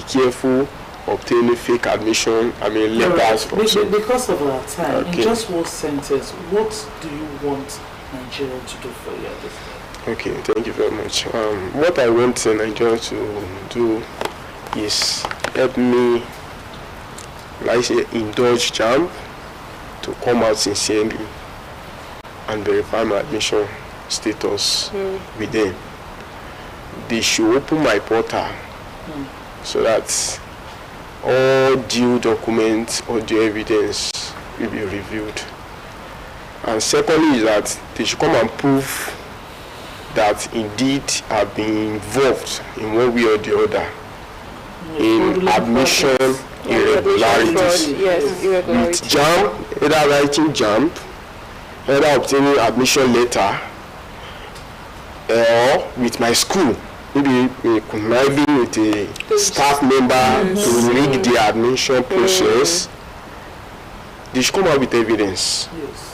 careful obtaining fake admission. Letters. Because of our time, Okay. in just one sentence, what do you want Nigeria to do for you at this time? Okay, thank you very much. What I want Nigeria to do is help me, like I say, indulge JAMB to come out sincerely and verify my admission status with them. They should open my portal so that all due documents or due evidence will be reviewed. And secondly is that they should come and prove that indeed I've been involved in one way or the other in admission irregularities. Yes, With irregularities. JAMB, either writing JAMB, either obtaining admission letter, or with my school, maybe conniving with a staff member to rig the admission process. They should come out with evidence. Yes.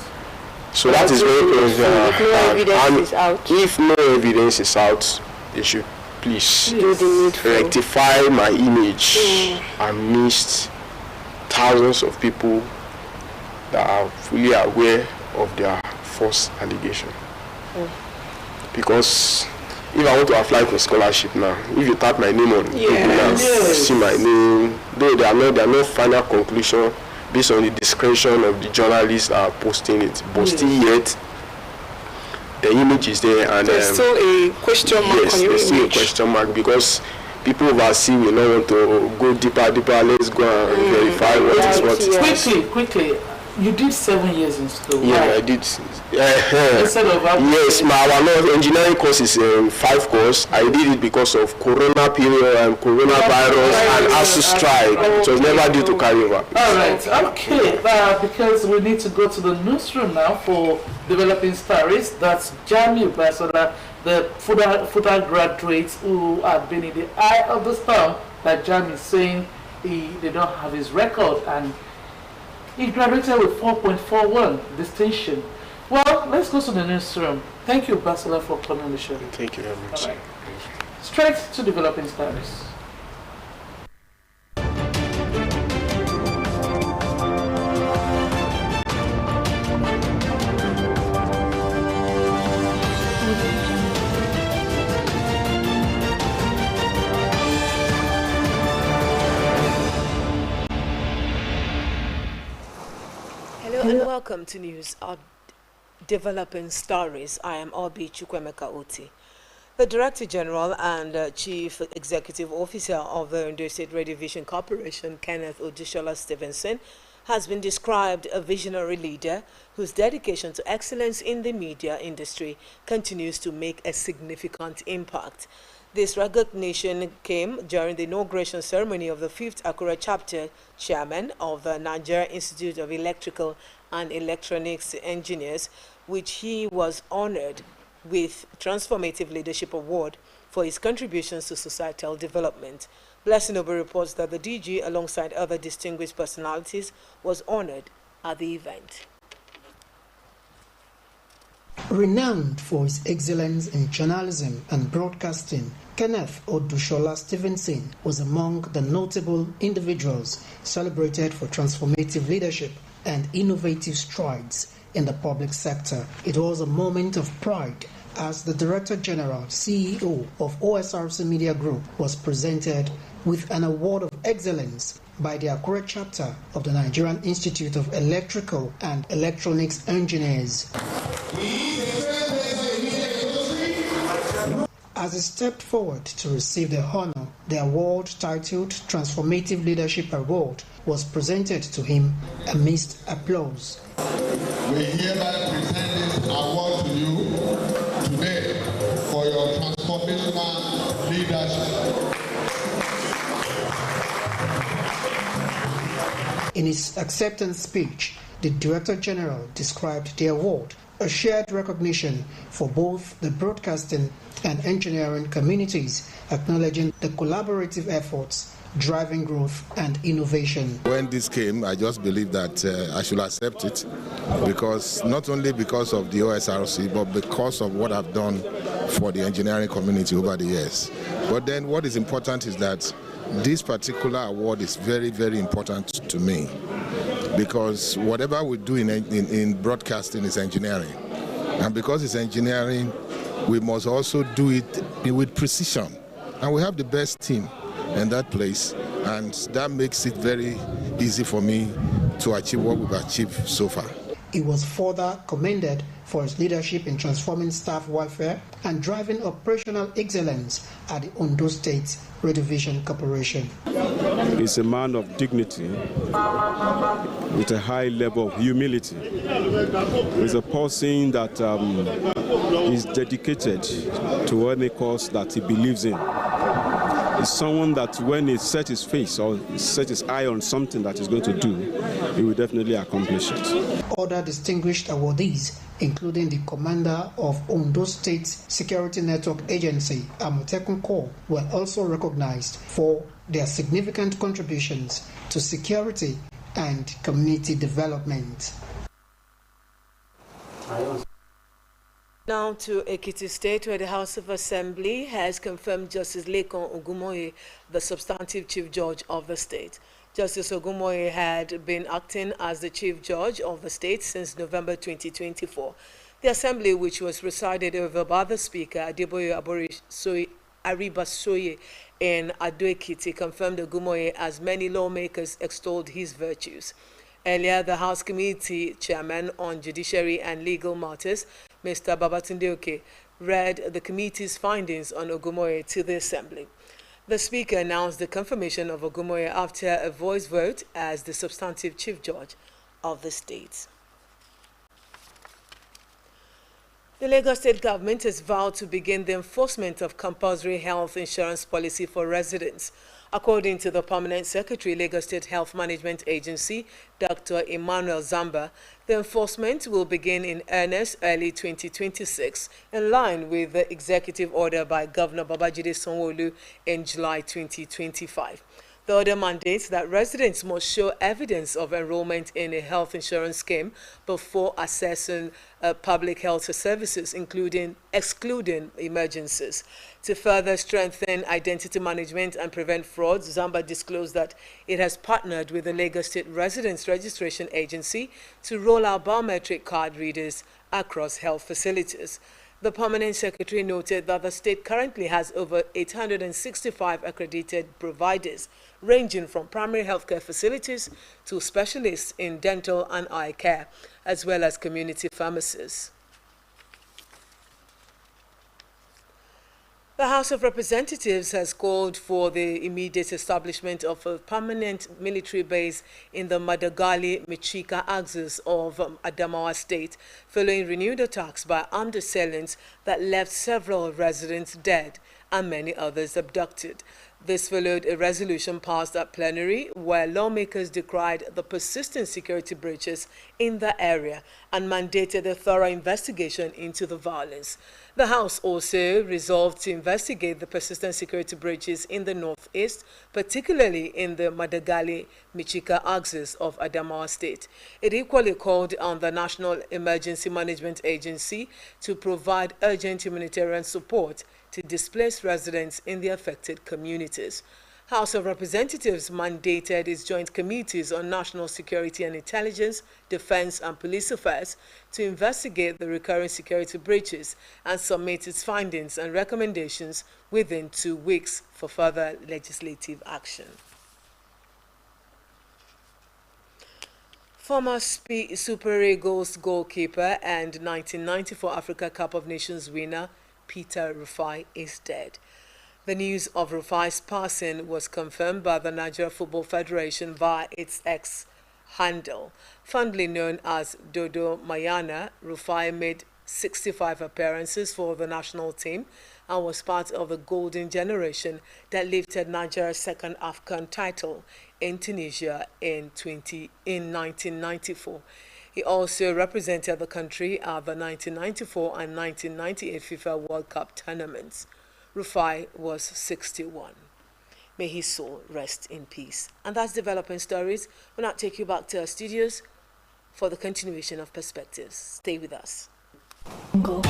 So that is very If no evidence is out, if no evidence is out, they should please do the needful. rectify my image amidst thousands of people that are fully aware of their false allegation. Because if I want to apply for scholarship now, if you type my name on Google now, you see my name, though there are no final conclusion based on the discretion of the journalists that are posting it, but still yet the image is there, and There's still a question mark yes, on your there's still a image. question mark because people overseas will not want to go deeper. Let's go and verify what is what. Quickly, you did 7 years in school. Yeah, Why? I did. Instead of Yes, our engineering course is 5 course. I did it because of Corona period and coronavirus and ASU strike. It was never due to carry over. All right, okay. Because we need to go to the newsroom now for Developing Stories. That's Jamie Basola, the FUTA graduates who have been in the eye of the storm. Like Jamie is saying, they don't have his record, and he graduated with 4.41 distinction. Well, let's go to the newsroom. Thank you, Basola, for coming on the show. Thank you very much. All right. Straight to Developing Stories. Hello and welcome to News of Developing Stories. I am Obi Chukwemeka Oti. The Director General and Chief Executive Officer of the Ondo State Radio Vision Corporation, Kenneth Odushola Stevenson, has been described a visionary leader whose dedication to excellence in the media industry continues to make a significant impact. This recognition came during the inauguration ceremony of the 5th Akure Chapter Chairman of the Nigeria Institute of Electrical and Electronics Engineers, which he was honored with Transformative Leadership Award for his contributions to societal development. Blessing Obi reports that the DG, alongside other distinguished personalities, was honored at the event. Renowned for his excellence in journalism and broadcasting, Kenneth Odushola Stevenson was among the notable individuals celebrated for transformative leadership and innovative strides in the public sector. It was a moment of pride as the Director General, CEO of Osrc Media Group, was presented with an award of excellence by the Akure chapter of the Nigerian Institute of Electrical and Electronics Engineers. As he stepped forward to receive the honor, the award titled Transformative Leadership Award was presented to him amidst applause. We hereby present this award to you today for your transformational leadership. In his acceptance speech, the Director General described the award a shared recognition for both the broadcasting and engineering communities, acknowledging the collaborative efforts driving growth and innovation. When this came, I just believed that I should accept it, because not only because of the OSRC, but because of what I've done for the engineering community over the years. But then what is important is that this particular award is very, very important to me, because whatever we do in broadcasting is engineering. And because it's engineering, we must also do it with precision. And we have the best team in that place, and that makes it very easy for me to achieve what we've achieved so far. He was further commended for his leadership in transforming staff welfare and driving operational excellence at the Ondo State Redivision Corporation. He's a man of dignity with a high level of humility. He's a person that is dedicated to any cause that he believes in. Is someone that when he set his face or set his eye on something that he's going to do, he will definitely accomplish it. Other distinguished awardees, including the commander of Ondo State Security Network Agency, Amotekun Corps, were also recognized for their significant contributions to security and community development. Now to Ekiti State, where the House of Assembly has confirmed Justice Lekon Ogumoye, the substantive Chief Judge of the state. Justice Ogumoye had been acting as the Chief Judge of the state since November 2024. The Assembly, which was presided over by the Speaker, Adeboye Aribasoye in Ado-Ekiti, confirmed Ogumoye as many lawmakers extolled his virtues. Earlier, the House Committee Chairman on Judiciary and Legal Matters, Mr. Babatunde Oke, read the committee's findings on Ogumoye to the Assembly. The Speaker announced the confirmation of Ogumoye after a voice vote as the substantive Chief Judge of the state. The Lagos State government has vowed to begin the enforcement of compulsory health insurance policy for residents. According to the Permanent Secretary, Lagos State Health Management Agency, Dr. Emmanuel Zamba, the enforcement will begin in earnest early 2026, in line with the executive order by Governor Babajide Sanwo-Olu in July 2025. The order mandates that residents must show evidence of enrollment in a health insurance scheme before accessing public health services, excluding emergencies. To further strengthen identity management and prevent fraud, Zamba disclosed that it has partnered with the Lagos State Residents Registration Agency to roll out biometric card readers across health facilities. The Permanent Secretary noted that the state currently has over 865 accredited providers, ranging from primary healthcare facilities to specialists in dental and eye care, as well as community pharmacies. The House of Representatives has called for the immediate establishment of a permanent military base in the Madagali-Michika axis of Adamawa State, following renewed attacks by armed assailants that left several residents dead and many others abducted. This followed a resolution passed at plenary where lawmakers decried the persistent security breaches in the area and mandated a thorough investigation into the violence. The House also resolved to investigate the persistent security breaches in the northeast, particularly in the Madagali-Michika axis of Adamawa State. It equally called on the National Emergency Management Agency to provide urgent humanitarian support to displaced residents in the affected communities. House of Representatives mandated its joint committees on national security and intelligence, defense and police affairs to investigate the recurring security breaches and submit its findings and recommendations within 2 weeks for further legislative action. Former Super Eagles goalkeeper and 1994 Africa Cup of Nations winner Peter Rufai is dead. The news of Rufai's passing was confirmed by the Nigeria Football Federation via its X handle. Fondly known as Dodo Mayana, Rufai made 65 appearances for the national team and was part of the golden generation that lifted Nigeria's second AFCON title in Tunisia in 1994. He also represented the country at the 1994 and 1998 FIFA World Cup tournaments. Rufai was 61. May his soul rest in peace. And that's Developing Stories. We'll now take you back to our studios for the continuation of Perspectives. Stay with us. Go.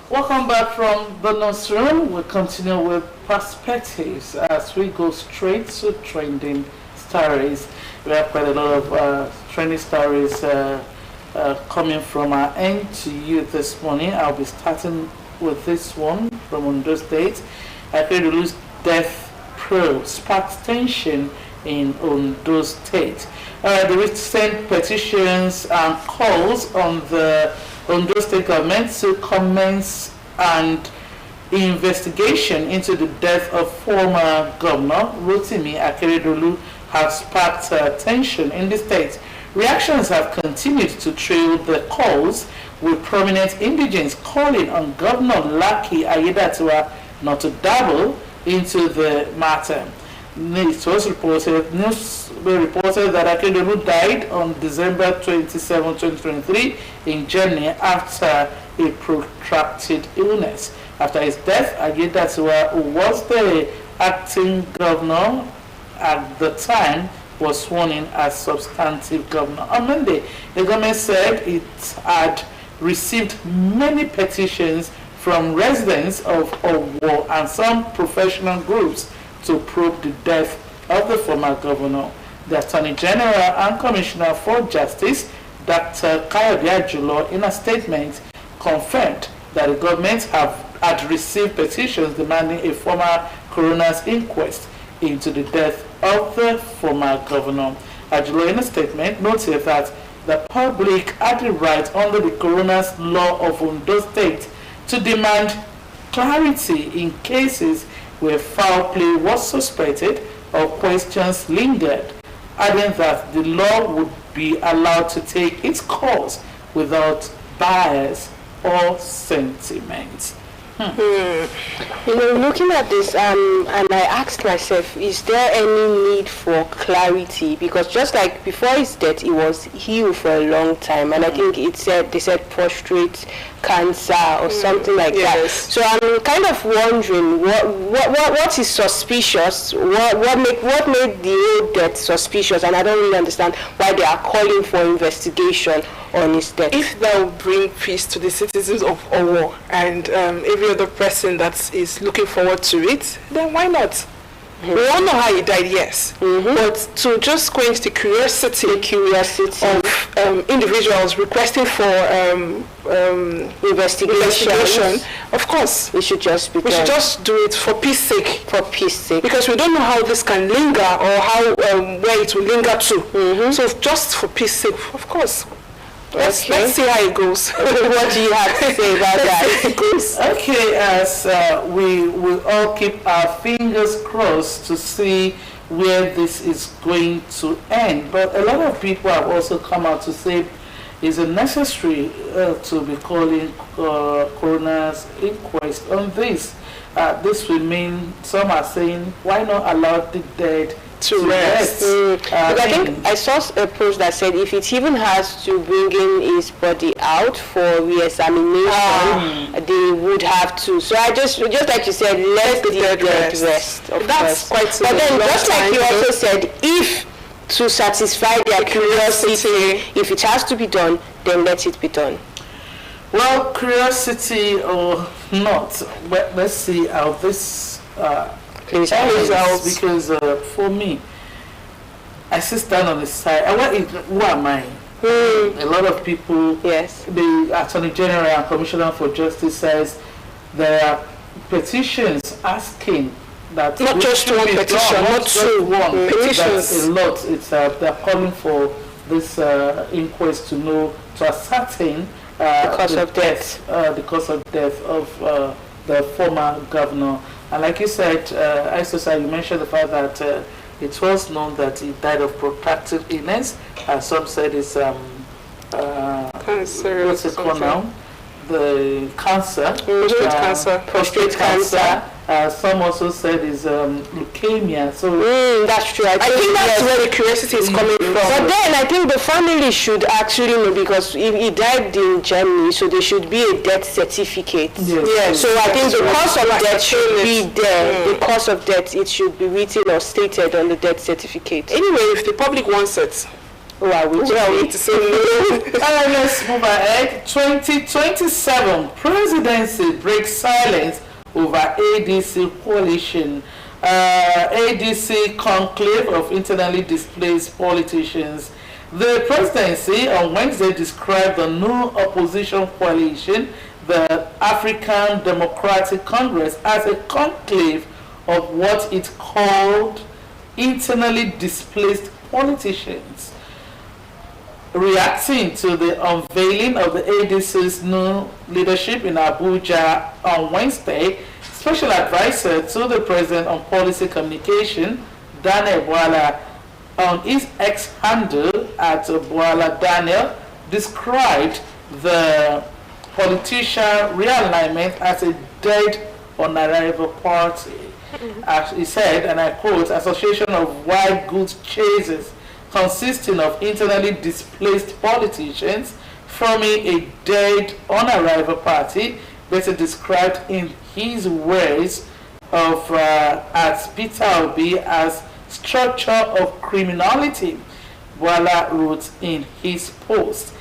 Welcome back from the newsroom. We'll continue with Perspectives as we go straight to trending stories. We have quite a lot of trending stories coming from our end to you this morning. I'll be starting with this one from Ondo State. Akeredolu's death probe sparks tension in Ondo State. The recent petitions and calls on the Ondo State government to commence an investigation into the death of former Governor Rotimi Akeredolu have sparked tension in the state. Reactions have continued to trail the calls, with prominent indigents calling on Governor Lucky Aiyedatiwa not to dabble into the matter. It was reported that Akeredolu died on December 27, 2023 in Germany after a protracted illness. After his death, Aiyedatiwa, who was the acting governor at the time, was sworn in as substantive governor. On Monday, the government said it had received many petitions from residents of Owo and some professional groups to probe the death of the former governor. The Attorney General and Commissioner for Justice, Dr. Kayode Ajulo, in a statement, confirmed that the government had received petitions demanding a former coroner's inquest into the death of the former governor. Ajulo, in a statement, noted that the public had the right under the coroner's law of Ondo State to demand clarity in cases where foul play was suspected or questions lingered, adding that the law would be allowed to take its course without bias or sentiment. You know, looking at this, and I asked myself, is there any need for clarity? Because just like before his death, it was healed for a long time, and I think they said prostate cancer or something like that. So I'm kind of wondering what is suspicious? What made the old death suspicious? And I don't really understand why they are calling for investigation on his death. If that will bring peace to the citizens of Owo and every other person that is looking forward to it, then why not? We all know how he died, yes. But to just quench the curiosity of individuals requesting for investigation, of course, we should just do it for peace sake. For peace sake. Because we don't know how this can linger or how where it will linger to. So just for peace sake, of course. Let's see how it goes. What do you have to say about that? Okay, as we will all keep our fingers crossed to see where this is going to end. But a lot of people have also come out to say it's necessary to be calling coroner's inquest on this. this will mean, some are saying, why not allow the dead to rest? I think I saw a post that said if it even has to bring in his body out for re-examination, they would have to. So I just like you said, let the dead rest. That's quite. But then, just like you also said, if to satisfy their curiosity, if it has to be done, then let it be done. Well, curiosity or not, let's see how this plays out, because for me, I still stand on the side. Who am I? A lot of people, the Attorney General and Commissioner for Justice says there are petitions asking that not just one petition, not two, one petitions. That's a lot. It's they're calling for this inquest to ascertain the cause of death of the former governor. And like you said, you mentioned the fact that it was known that he died of protracted illness. Some said it's cancer. What's it called now? The cancer. Prostate cancer. Some also said is leukemia. So that's true. I think that's where the curiosity is coming from. But then I think the family should actually know, because he died in Germany, so there should be a death certificate. Yes. So I think the cause of death should be there. The cause of death, it should be written or stated on the death certificate. Anyway, if the public wants it. Let's move ahead. 2027 presidency breaks silence over ADC coalition. ADC conclave of internally displaced politicians. The presidency on Wednesday described the new opposition coalition, the African Democratic Congress, as a conclave of what it called internally displaced politicians. Reacting to the unveiling of the ADC's new leadership in Abuja on Wednesday, Special Advisor to the President on Policy Communication, Daniel Bwala, on his X handle at Bwala Daniel, described the politician realignment as a dead on arrival party. As he said, and I quote, "Association of wild goose chasers consisting of internally displaced politicians forming a dead on arrival party," better described in his words of as Peter Obi as structure of criminality, Bwala wrote in his post.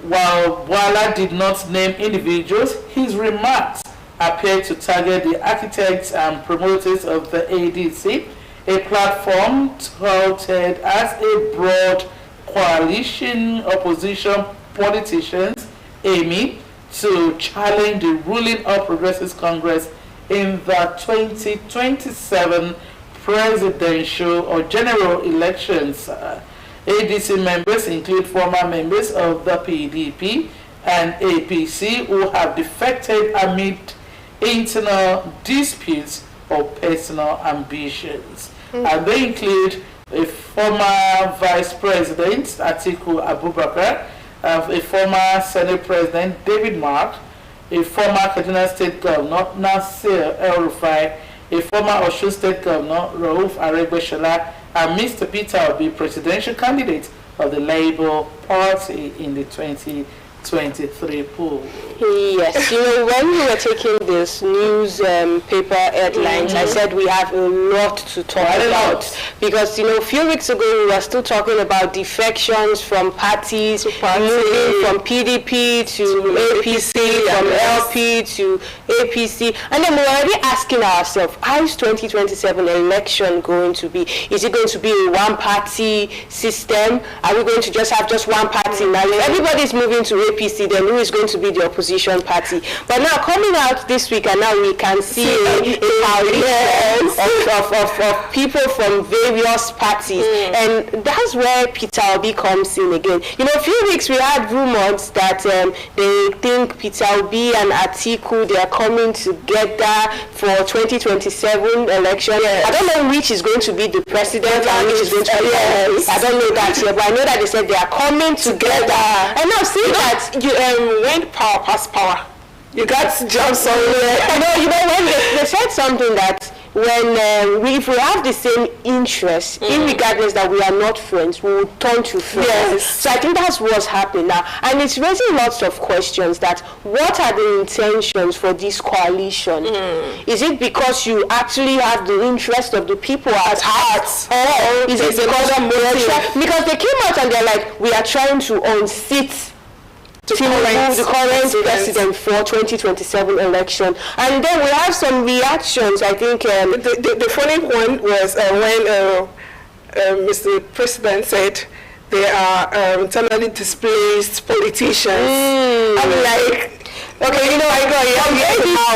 While Bwala did not name individuals, his remarks appeared to target the architects and promoters of the ADC, a platform touted as a broad coalition opposition politicians aiming to challenge the ruling All Progressives Congress in the 2027 presidential or general elections. ADC members include former members of the PDP and APC who have defected amid internal disputes or personal ambitions. And they include a former Vice President, Atiku Abubakar, a former Senate President, David Mark, a former Kaduna State Governor, Nasir El-Rufai, a former Osho State Governor, Rauf Aregbesola, and Mr. Peter Obi, presidential candidate of the Labour Party in the 2023 poll. Yes, when we were taking this news paper headlines, I said we have a lot to talk about. Because, a few weeks ago we were still talking about defections from parties, moving from PDP to APC, from LP to APC. And then we're already asking ourselves, how is 2027 election going to be? Is it going to be a one-party system? Are we going to just have just one party? Now, if everybody's moving to APC, then who is going to be the opposition party? But now coming out this week, and now we can see a coalition of people from various parties, and that's where Peter Obi comes in again. A few weeks we had rumors that they think Peter Obi and Atiku, they are coming together for 2027 election. I don't know which is going to be the president and which is going to be I don't know that yet, but I know that they said they are coming together. And now see that when power pass power, You got to jump somewhere. You know when they said something that when if we have the same interests, irregardless that we are not friends, we will turn to friends. Yes. So I think that's what's happening now. And it's raising lots of questions that what are the intentions for this coalition? Is it because you actually have the interest of the people at heart? Or is it because they came out and they're like, we are trying to unseat the current president for 2027 election. And then we have some reactions. I think the funny one was when Mr. President said they are internally displaced politicians. I'm like, okay,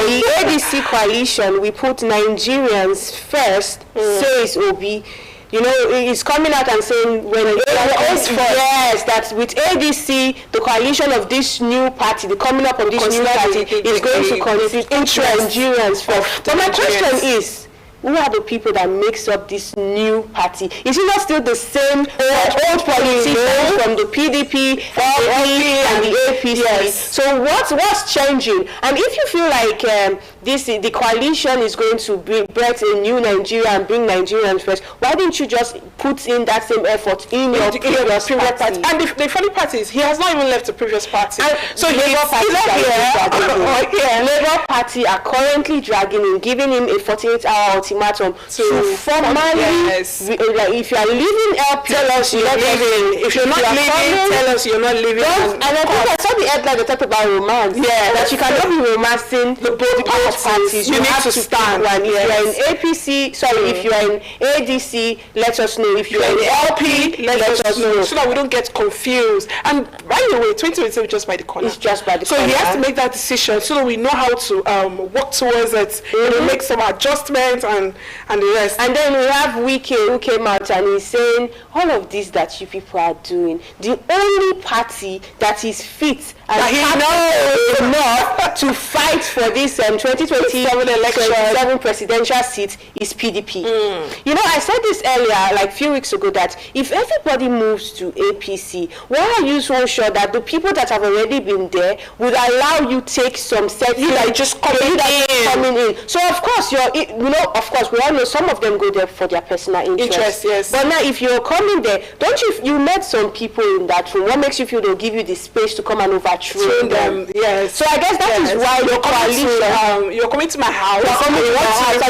the ADC coalition, we put Nigerians first, says Obi. He's coming out and saying that with ADC, the coalition of this new party, the coming up of this new party is going to consider Nigerians first. But my question is, who are the people that makes up this new party? Is it not still the same old politicians from the PDP, and the APC? Yes. So what's changing? And if you feel like the coalition is going to bring a new Nigeria and bring Nigerians first, why didn't you just put in that same effort in your previous party? And the funny part is, he has not even left the previous party. So Labour Party are currently dragging him, giving him a 48-hour ultimatum to formally, if you are leaving LP, tell us you're leaving. If you're not leaving, tell us you're not leaving. And I think I saw the headline that talked about romance. Yeah, that you cannot be romancing both parties. You need to stand. If you are in APC, if you are in ADC, let us know. If you are in LP, let us know. So that we don't get confused. And by the way, 2027 is just by the corner. It's just by the corner. So he has to make that decision so that we know how to work towards it. Make some adjustments and the rest. And then we have Wike who came out and he's saying all of this that you people are doing, the only party that is fit and enough to fight for this 2027 presidential seat is PDP. I said this earlier, like a few weeks ago, that if everybody moves to APC, why are you so sure that the people that have already been there would allow you take some steps that just coming in? So of course, we all know some of them go there for their personal interest. Yes. But now, if you're coming there, don't you met some people in that room? What makes you feel they'll give you the space to come and overthrow them? Yes. So I guess that is why your coalition. You're coming to my house. You're coming to my house.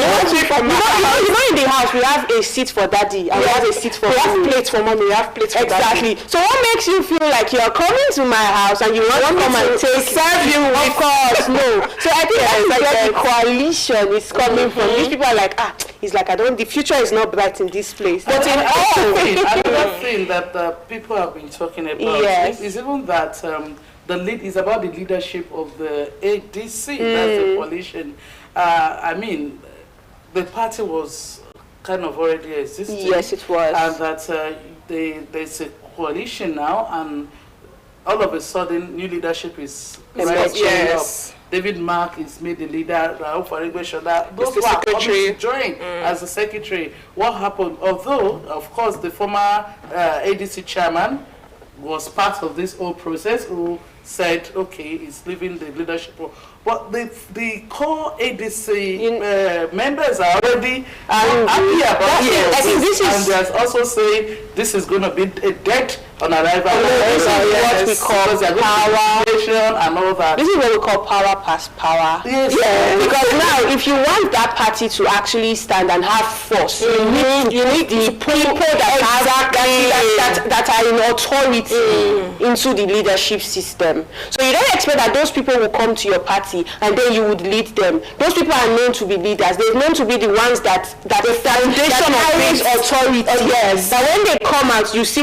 In the house we have a seat for daddy and we have a seat for we have plates for mommy. We have plates for daddy. So what makes you feel like you're coming to my house and you want to come and serve you? Of course, no. So I think that's where the coalition is coming from. These people are like, it's like the future is not bright in this place. But another thing that people have been talking about is even that is about the leadership of the ADC, that's the coalition. The party was kind of already existing. Yes, it was. And that there's a coalition now, and all of a sudden, new leadership is rising up. David Mark is made the leader. Raul Faregbe those who are coming to join as the secretary. What happened? Although, of course, the former ADC chairman was part of this whole process, who said, okay, he's leaving the leadership role. But the core ADC members are already happy about it. I think this is, and they're also saying this is going to be a dead on arrival. This is what we call power and all that. This is what we call power past power. Yes. Because now, if you want that party to actually stand and have force, you need the people that are in authority into the leadership system. So you don't expect that those people will come to your party and then you would lead them. Those people are known to be leaders. They're known to be the ones that the foundation of authority. Yes. That when they come out, when you see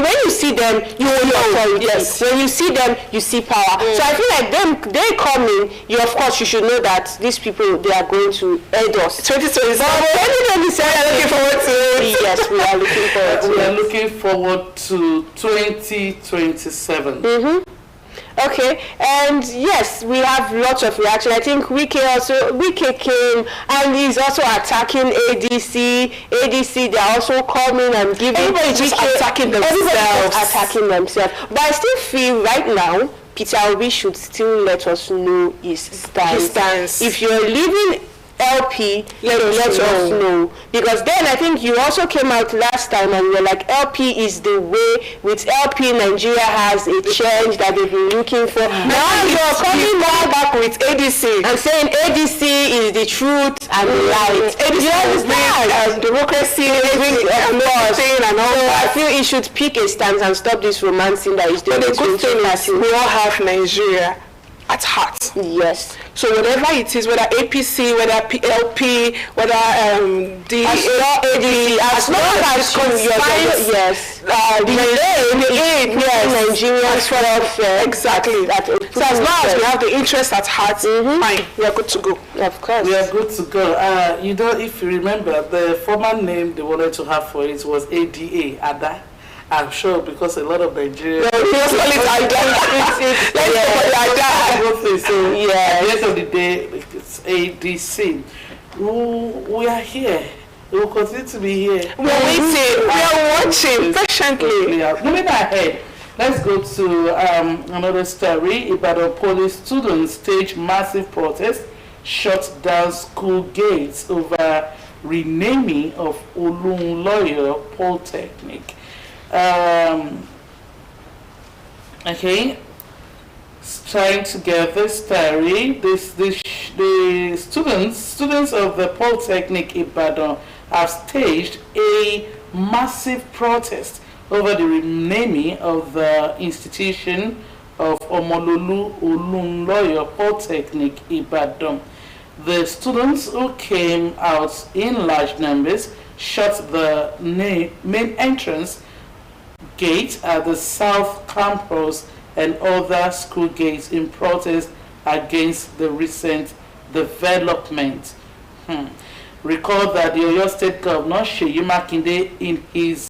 them, you will know authority. Yes. When you see them, you see power. So I feel like they coming, of course you should know that these people, they are going to aid us. 2027. Looking forward to it. Yes, we are looking forward to it. We are looking forward to 2027. Okay, and yes, we have lots of reaction. I think Wike came and he's also attacking ADC. They're also coming and giving. Everybody's just attacking themselves. But I still feel right now, Peter Obi should still let us know his stance. If you're leaving LP, let us know. Because then I think you also came out last time and you were like, LP is the way. With LP, Nigeria has a change that they've been looking for. Now you're coming back with ADC and saying ADC is the truth and the light. ADC is democracy, and all that. I feel he should pick a stance and stop this romancing that he's doing. But the good thing is we all have Nigeria at heart. Yes. So whatever it is, whether APC, whether PLP, whether ADC, as long as confines Nigerians welfare. Exactly. So as long as we have the interest at heart, fine, we are good to go. Of course. We are good to go. You know, if you remember, the former name they wanted to have for it was ADA, Ada. I'm sure because a lot of Nigerians. No, let's call it Ada. So at the end of the day, it's ADC. We are here. We will continue to be here. We are waiting. We are watching patiently. Moving ahead, let's go to another story. Ibadan police students stage massive protest, shut down school gates over renaming of Olunloyo Polytechnic. Okay, trying to get this story. The students of the Polytechnic Ibadan have staged a massive protest over the renaming of the institution of Omololu Olunloyo Polytechnic Ibadan. The students who came out in large numbers shut the main entrance gate at the South Campus and other school gates in protest against the recent development. Recall that the Oyo State Governor Seyi Makinde, in his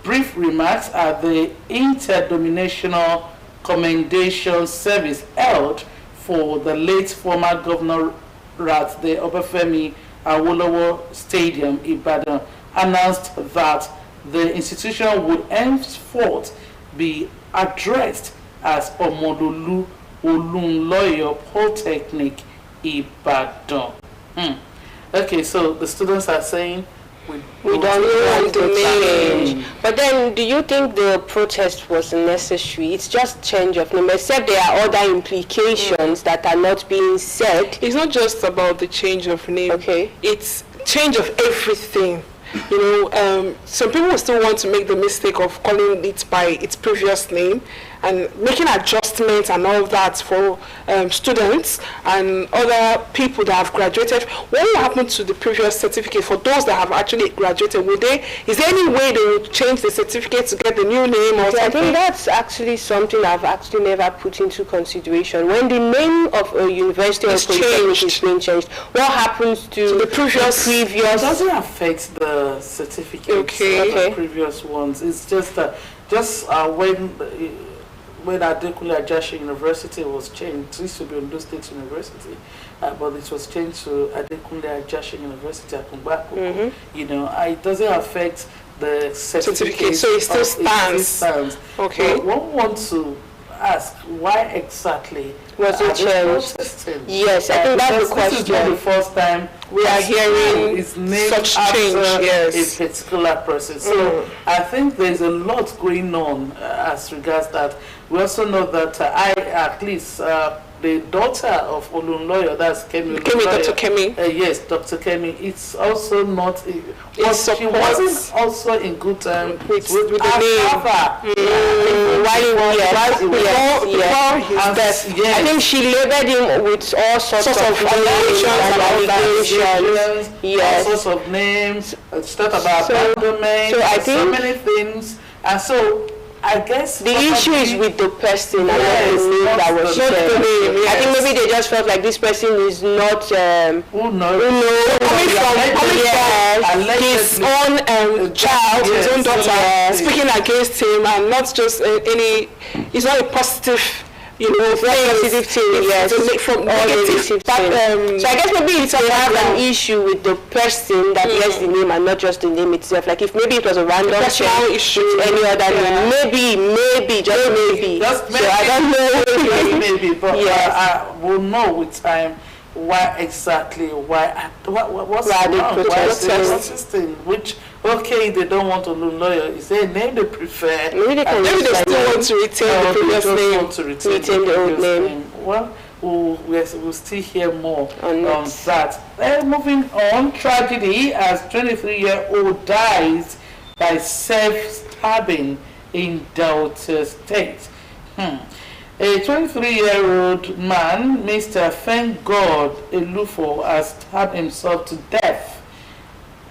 brief remarks at the interdenominational commendation service held for the late former governor at the Obafemi Awolowo Stadium, Ibadan, announced that the institution would henceforth be addressed as Omololu Olunloyo Polytechnic Ibadan. Okay, so the students are saying we don't want to change. But then, do you think the protest was necessary? It's just change of name, except there are other implications that are not being said. It's not just about the change of name. Okay. It's change of everything. You know, some people will still want to make the mistake of calling it by its previous name and making adjustments and all that for students and other people that have graduated. What will happen to the previous certificate for those that have actually graduated? Is there any way they will change the certificate to get the new name or something? I think that's actually something I've actually never put into consideration. When the name of a university or polytechnic is being changed, what happens to the previous? It doesn't affect the certificates of the previous ones. It's just when Adekunle Ajasin University was changed, it used to be Ondo State University, but it was changed to Adekunle Ajasin University at Kumbako. You know, it doesn't affect the certificate, so it still stands. Okay. But one wants to ask, why exactly was it changed? Yes, I think that's the question. This is not the first time we are hearing such change. Yes, a particular process. So I think there's a lot going on as regards that. We also know that at least the daughter of Olunloyo, that's Kemi, Dr. Kemi. Yes, Dr. Kemi. It's also not. She wasn't also in good terms with the father. I think she labored him with all sorts of allegations. Yes, all sorts of names. Stuff about abandonment. So I think so many things, and so. I guess the issue is with the person and not the name that was shared. I think maybe they just felt like this person is not coming from his own child, his own daughter, speaking against him, and not just it's not a positive, positive thing, yes, from negative thing. So I guess maybe it's have an issue with the person that gets the name and not just the name itself. Like if maybe it was a random issue with any other name, maybe, just maybe. Just maybe. So I don't know. Maybe, but I will know with time why exactly, what's protesting, which, okay, they don't want a new lawyer. Is there a name they prefer? Maybe they still want to retain the previous name. Want to retain the old name. Well, we'll still hear more on that. Moving on, tragedy as 23-year-old dies by self-stabbing in Delta State. A 23-year-old man, Mr. Thank God Elufo, has stabbed himself to death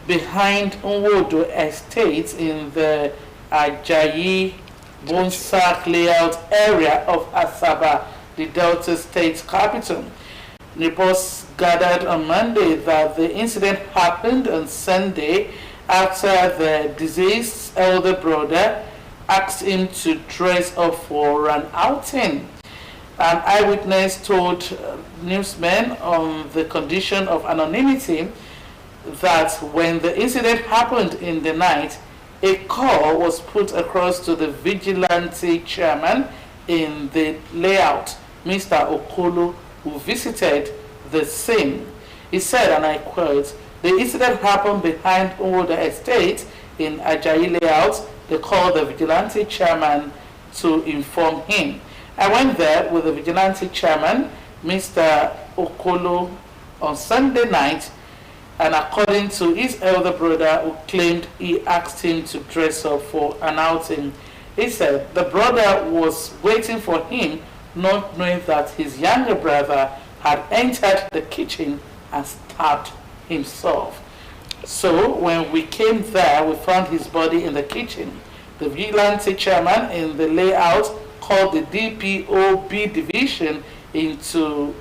behind Nwodo Estate in the Ajayi Bonsac layout area of Asaba, the Delta State capital. Reports gathered on Monday that the incident happened on Sunday after the deceased's elder brother asked him to dress up for an outing. An eyewitness told newsmen on the condition of anonymity that when the incident happened in the night, a call was put across to the vigilante chairman in the layout, Mr. Okolo, who visited the scene. He said, and I quote, "The incident happened behind Nwodo Estate in Ajayi layout. They called the vigilante chairman to inform him. I went there with the vigilante chairman, Mr. Okolo, on Sunday night, and according to his elder brother, who claimed he asked him to dress up for an outing, he said the brother was waiting for him, not knowing that his younger brother had entered the kitchen and stabbed himself. So when we came there, we found his body in the kitchen. The vigilante chairman in the layout called the DPOB division into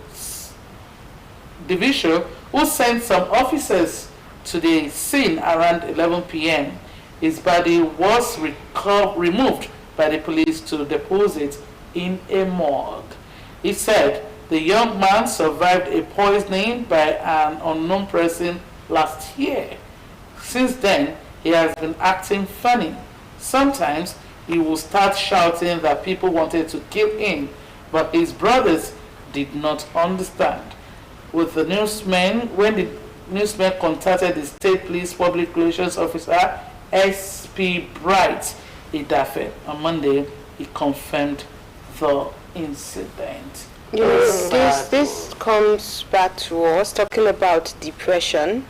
division, who sent some officers to the scene around 11 p.m. His body was removed by the police to deposit in a morgue. He said the young man survived a poisoning by an unknown person last year. Since then, he has been acting funny. Sometimes he will start shouting that people wanted to kill him, but his brothers did not understand. When the newsman contacted the state police public relations officer, SP Bright Idafe, on Monday, he confirmed the incident. Yes, this comes back to us talking about depression.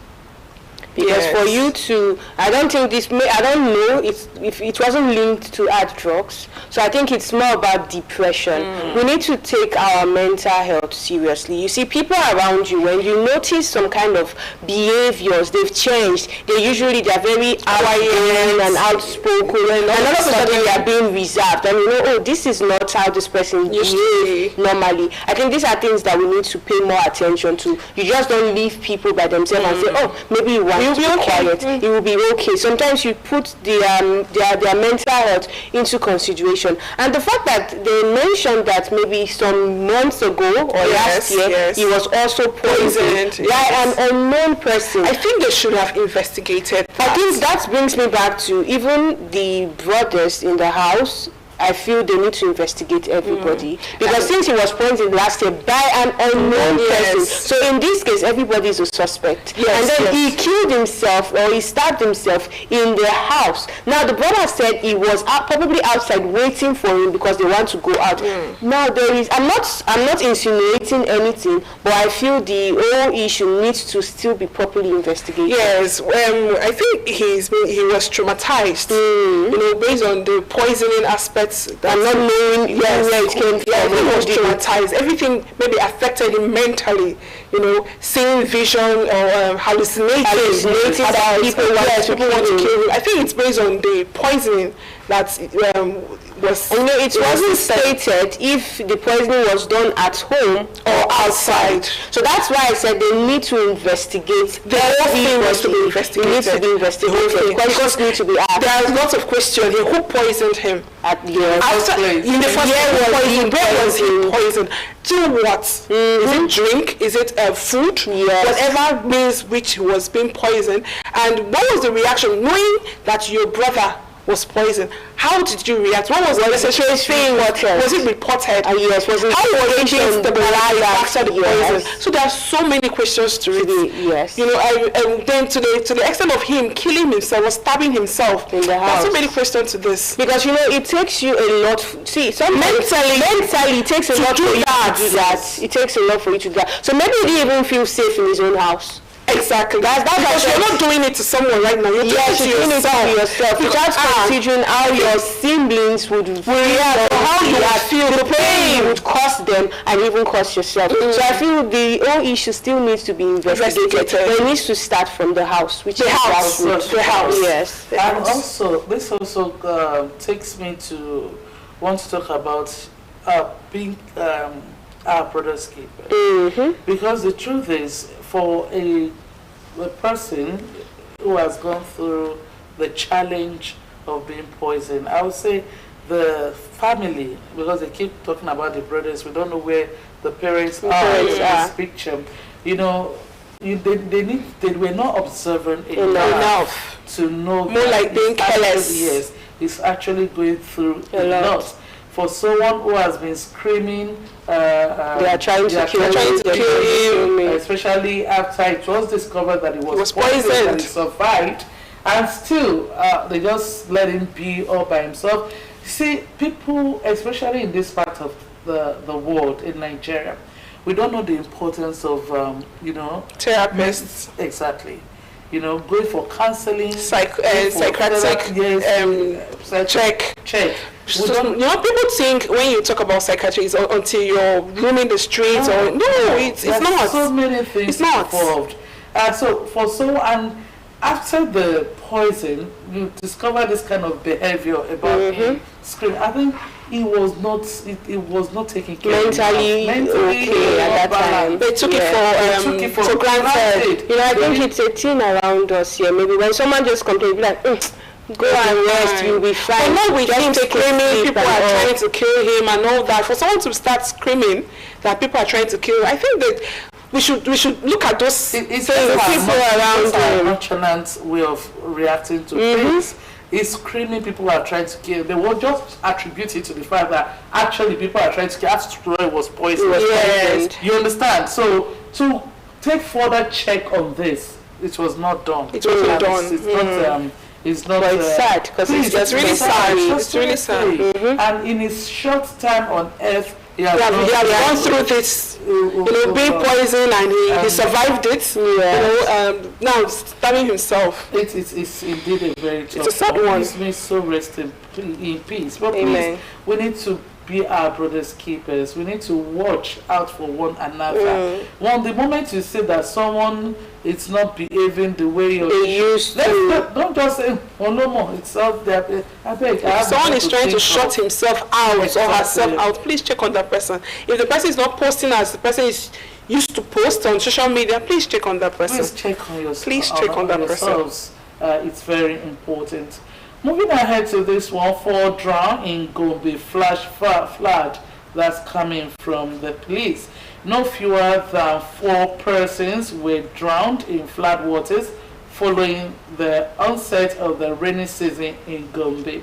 Because for you to, I don't know if it wasn't linked to hard drugs. So I think it's more about depression. We need to take our mental health seriously. You see, people around you, when you notice some kind of behaviors, they've changed. They're very outgoing and outspoken, and all of a sudden they are being reserved. And this is not how this person behaves normally. I think these are things that we need to pay more attention to. You just don't leave people by themselves and say, maybe you want to be quiet. It will be okay. Sometimes you put their mental health into consideration. And the fact that they mentioned that maybe some months ago or last year, he was also poisoned by an unknown person. I think they should have investigated that. I think that brings me back to even the brothers in the house. I feel they need to investigate everybody because since he was poisoned last year by an unknown person, so in this case everybody is a suspect. And then he killed himself or he stabbed himself in their house. Now the brother said he was probably outside waiting for him because they want to go out. Now I'm not insinuating anything, but I feel the whole issue needs to still be properly investigated. Yes, I think he was traumatized, based on the poisoning aspect. And not knowing where it came from. He was traumatized. Everything maybe affected him mentally. Seeing vision or hallucinating that people want to kill him. I think it's based on the poisoning that was. And it wasn't stated if the poisoning was done at home or outside. So that's why I said they need to investigate. The whole thing was to be investigated. It needs to be investigated. Questions need to be asked. There are lots of questions. Who poisoned him? After, in the first place, where was he poisoned? To what? Is it drink? Is it food? Yes. Whatever means which was being poisoned. And what was the reaction knowing that your brother was poisoned? How did you react? What was the necessary thing? Was it reported? Yes. Was it? How was it stabilized after the poison? So there are so many questions to it. Yes. You know, and then to the extent of him killing himself or stabbing himself in the house. There are so many questions to this. Because you know it takes you a lot. See, mentally, it takes a lot for you to do that. It takes a lot for you to do that. So maybe he didn't even feel safe in his own house. Exactly. That's because you're not doing it to someone right now. You're doing it to yourself. Without considering how your siblings would react, how you would feel, the pain would cost them and even cost yourself. So I feel the whole issue still needs to be investigated. But it needs to start from the house, which is the house. Yes. And also, this also takes me to want to talk about being our brother's keeper. Because the truth is, for a person who has gone through the challenge of being poisoned, I would say the family, because they keep talking about the brothers, we don't know where the parents are in this picture. You know, they were not observant enough to know. More like being careless. Yes, it's actually going through a lot. For someone who has been screaming, they are trying to kill him, especially after it was discovered that he was poisoned and he survived, and still they just let him be all by himself. See, people, especially in this part of the world, in Nigeria, we don't know the importance of, therapists. Exactly. You know, going for counseling, psychiatric check. So, people think when you talk about psychiatry it's until you're roaming the streets it's not. So many things involved. So for someone, after the poison, you discover this kind of behavior about him screaming. I think it was not taken care of. Mentally okay at that time. They took it for granted. You know, I think it's a thing around us here. Maybe when someone just complains, be like, go and rest, you'll be fine. But not with him screaming, people are trying to kill him and all that. For someone to start screaming that people are trying to kill him, I think that we should look at those people around him. Nonchalant way of reacting to things. He's screaming, people are trying to kill. They will just attribute it to the fact that actually people are trying to kill. After it was poisoned. Yes. You understand? So to take further check on this, it was not done. It wasn't done. It's not. But it's sad because it's really sad. It's really sad. And in his short time on earth, he has gone through this, being poisoned, and he survived it. Now stabbing himself. It's indeed a very tough. It's a sad one. Please may so rest in peace. But please, we need to be our brother's keepers. We need to watch out for one another. The moment you see that someone is not behaving the way they used to, don't just say, oh no more, it's out there. I beg. If someone is trying to shut himself out or herself out, please check on that person. If the person is not posting as the person is used to post on social media, please check on that person. Please check on yourself. Please check on that person. It's very important. Moving ahead to this one, 4 drowned in Gombe flash flood that's coming from the police. No fewer than 4 persons were drowned in flood waters following the onset of the rainy season in Gombe.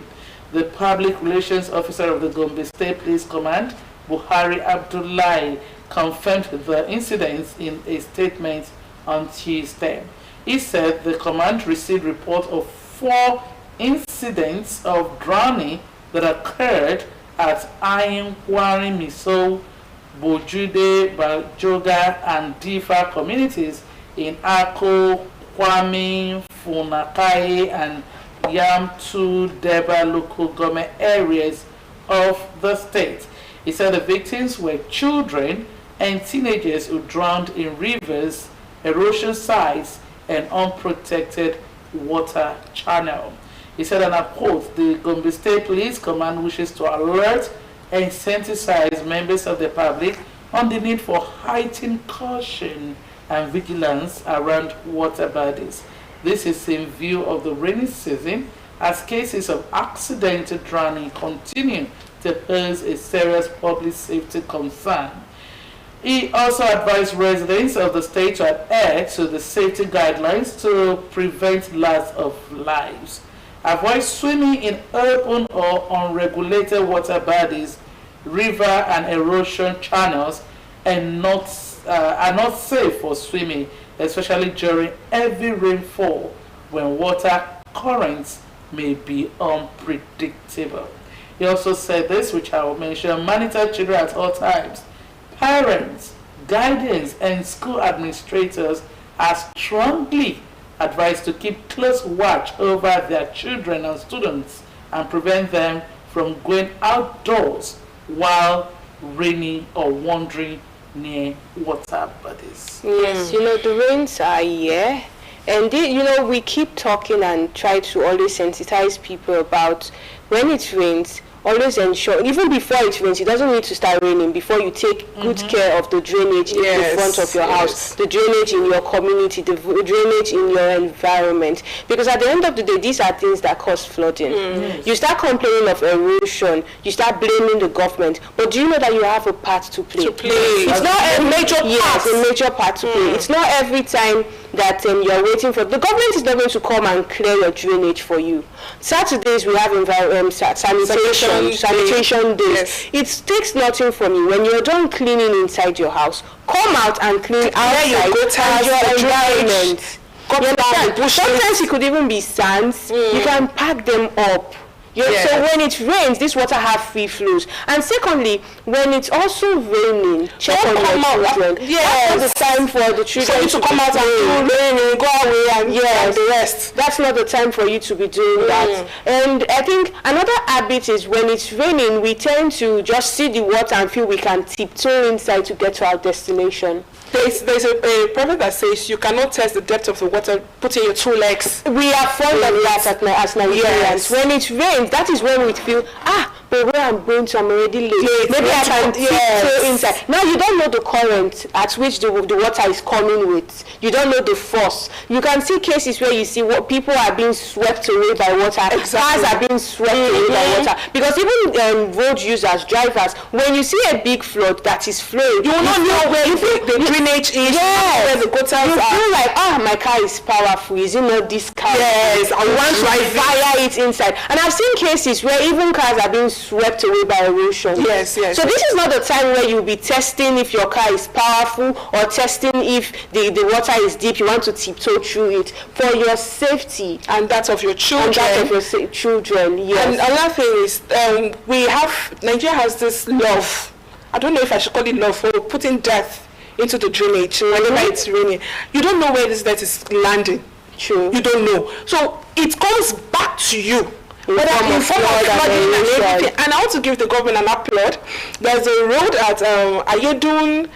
The public relations officer of the Gombe State Police Command, Buhari Abdullahi, confirmed the incidents in a statement on Tuesday. He said the command received report of 4 incidents of drowning that occurred at Ayinkwari, Miso, Bojude, Bajoga, and Difa communities in Ako, Kwame, Funakaye, and Yamtu Deba local government areas of the state. He said the victims were children and teenagers who drowned in rivers, erosion sites, and unprotected water channel. He said, and I quote, the Gombe State Police Command wishes to alert and sensitize members of the public on the need for heightened caution and vigilance around water bodies. This is in view of the rainy season, as cases of accidental drowning continue to pose a serious public safety concern. He also advised residents of the state to adhere to the safety guidelines to prevent loss of lives. Avoid swimming in open or unregulated water bodies, river and erosion channels, and are not safe for swimming, especially during heavy rainfall when water currents may be unpredictable. He also said this, which I will mention: monitor children at all times. Parents, guardians, and school administrators are strongly advised to keep close watch over their children and students and prevent them from going outdoors while raining or wandering near water bodies. Yes, the rains are here. And we keep talking and try to always sensitize people about when it rains, always ensure, even before it rains, it doesn't need to start raining before you take good care of the drainage in the front of your house, the drainage in your community, the drainage in your environment. Because at the end of the day, these are things that cause flooding. You start complaining of erosion, you start blaming the government, but do you know that you have a part to play? It's not a major part. Yes, a major part to play. It's not every time that you're waiting for. The government is not going to come and clear your drainage for you. Saturdays we have sanitation days. It takes nothing from you. When you're done cleaning inside your house, come out and clean outside your environment. Sometimes it could even be sands. You can pack them up. So when it rains, this water have free flows. And secondly, when it's also raining, check on your children. That's not the time for the children to come out and do rain, go away and the rest. That's not the time for you to be doing that. And I think another habit is when it's raining, we tend to just see the water and feel we can tiptoe inside to get to our destination. There's a proverb that says you cannot test the depth of the water putting your two legs. We are fond of that as Nigerians. When it rains, that is when we feel, but where I'm going to, I'm already late. Maybe I can tiptoe inside. Now you don't know the current at which the water is coming with. You don't know the force. You can see cases where you see what people are being swept away by water. Cars are being swept away by water. Because even road users, drivers, when you see a big flood that is flowing, you will not know where the drainage is, where the gutters are. You feel like, my car is powerful. Is it not this car? Yes, I want to fire it inside. And I've seen cases where even cars are being swept away by erosion. So this is not the time where you'll be testing if your car is powerful or testing if the water is deep. You want to tiptoe through it for your safety and that of your children. And another thing is, Nigeria has this love. I don't know if I should call it love for putting death into the drainage whenever it's raining. You don't know where this death is landing. True. You don't know. So it comes back to you. But in form of flooding and everything. And I want to give the government an applaud. There's a road at Ayedun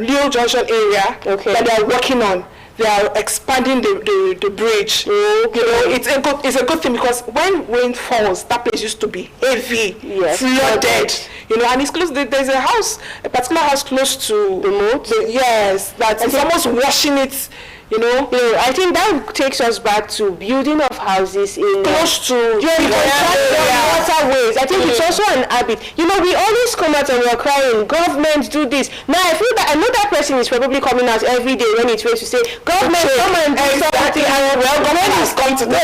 Leo Junction area that they are working on. They are expanding the bridge. It's a good thing because when rain falls, that place used to be heavy, flooded. And it's close. There's a particular house close to the moat. That is almost washing it. I think that takes us back to building of houses in close to waterways. I think it's also an habit. We always come out and we're crying, government do this. Now I feel that I know that person is probably coming out every day when it's rains to say, government come and do something. Government has come to this.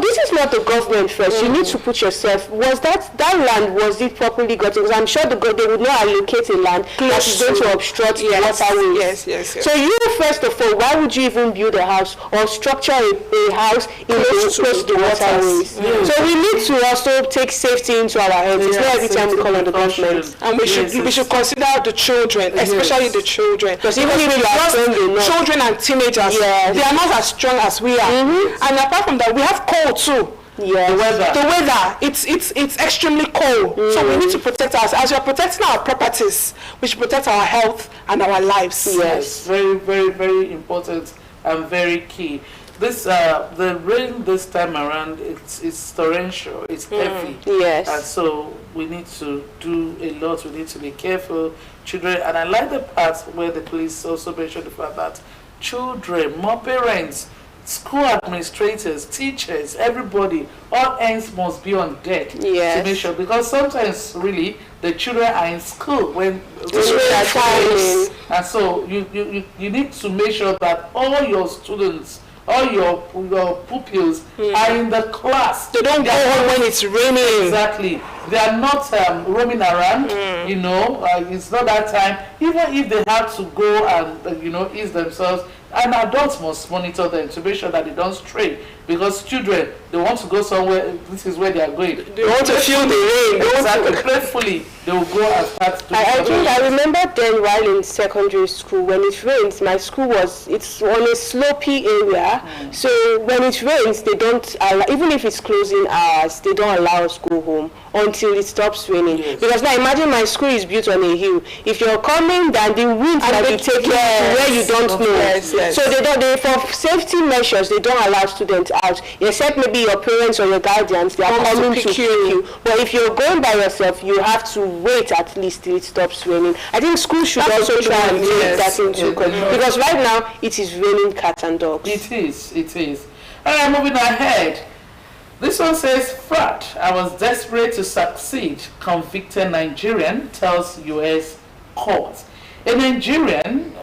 This is not the government first. You need to put yourself. Was that land, was it properly gotten? Because I'm sure they would not allocate a land that is going to obstruct waterways. So you first of all, why would you even build a house or structure a house in close to waterways? So we need to also take safety into our hands. It's not every time we call on the government. And we should consider the children, especially the children. Because even if we are children and teenagers, they are not as strong as we are. And apart from that, we have cold too. The weather, it's extremely cold. So we need to protect us. As we are protecting our properties, we should protect our health and our lives. Very, very, very important and very key. this the rain this time around, it's torrential, it's heavy. Yes. And so we need to do a lot. We need to be careful, children. And I like the part where the police also mentioned the fact that children, more parents, school administrators, teachers, everybody, all hands must be on deck to make sure, because sometimes really the children are in school when the and so you need to make sure that all your students, all your pupils are in the class. They don't go home when it's raining. Exactly. They are not roaming around, you know, it's not that time. Even if they have to go and, ease themselves, and adults must monitor them to make sure that they don't stray. Because children, they want to go somewhere, this is where they are going. They want to feel the rain. Exactly. Playfully, they will go and start doing I remember then while in secondary school, when it rains, my school it's on a slopey area. So when it rains, they don't allow, even if it's closing hours, they don't allow us go home until it stops raining. Because now imagine my school is built on a hill. If you're coming down, the wind might be taking you to where you don't know. So they for safety measures, they don't allow students out, except maybe your parents or your guardians, they are coming to pick you. But if you're going by yourself, you have to wait at least till it stops raining. I think schools should also try and take that into account, because right now it is raining cats and dogs. It is. All right, moving ahead. This one says, fraud. I was desperate to succeed. Convicted Nigerian tells U.S. court. A Nigerian,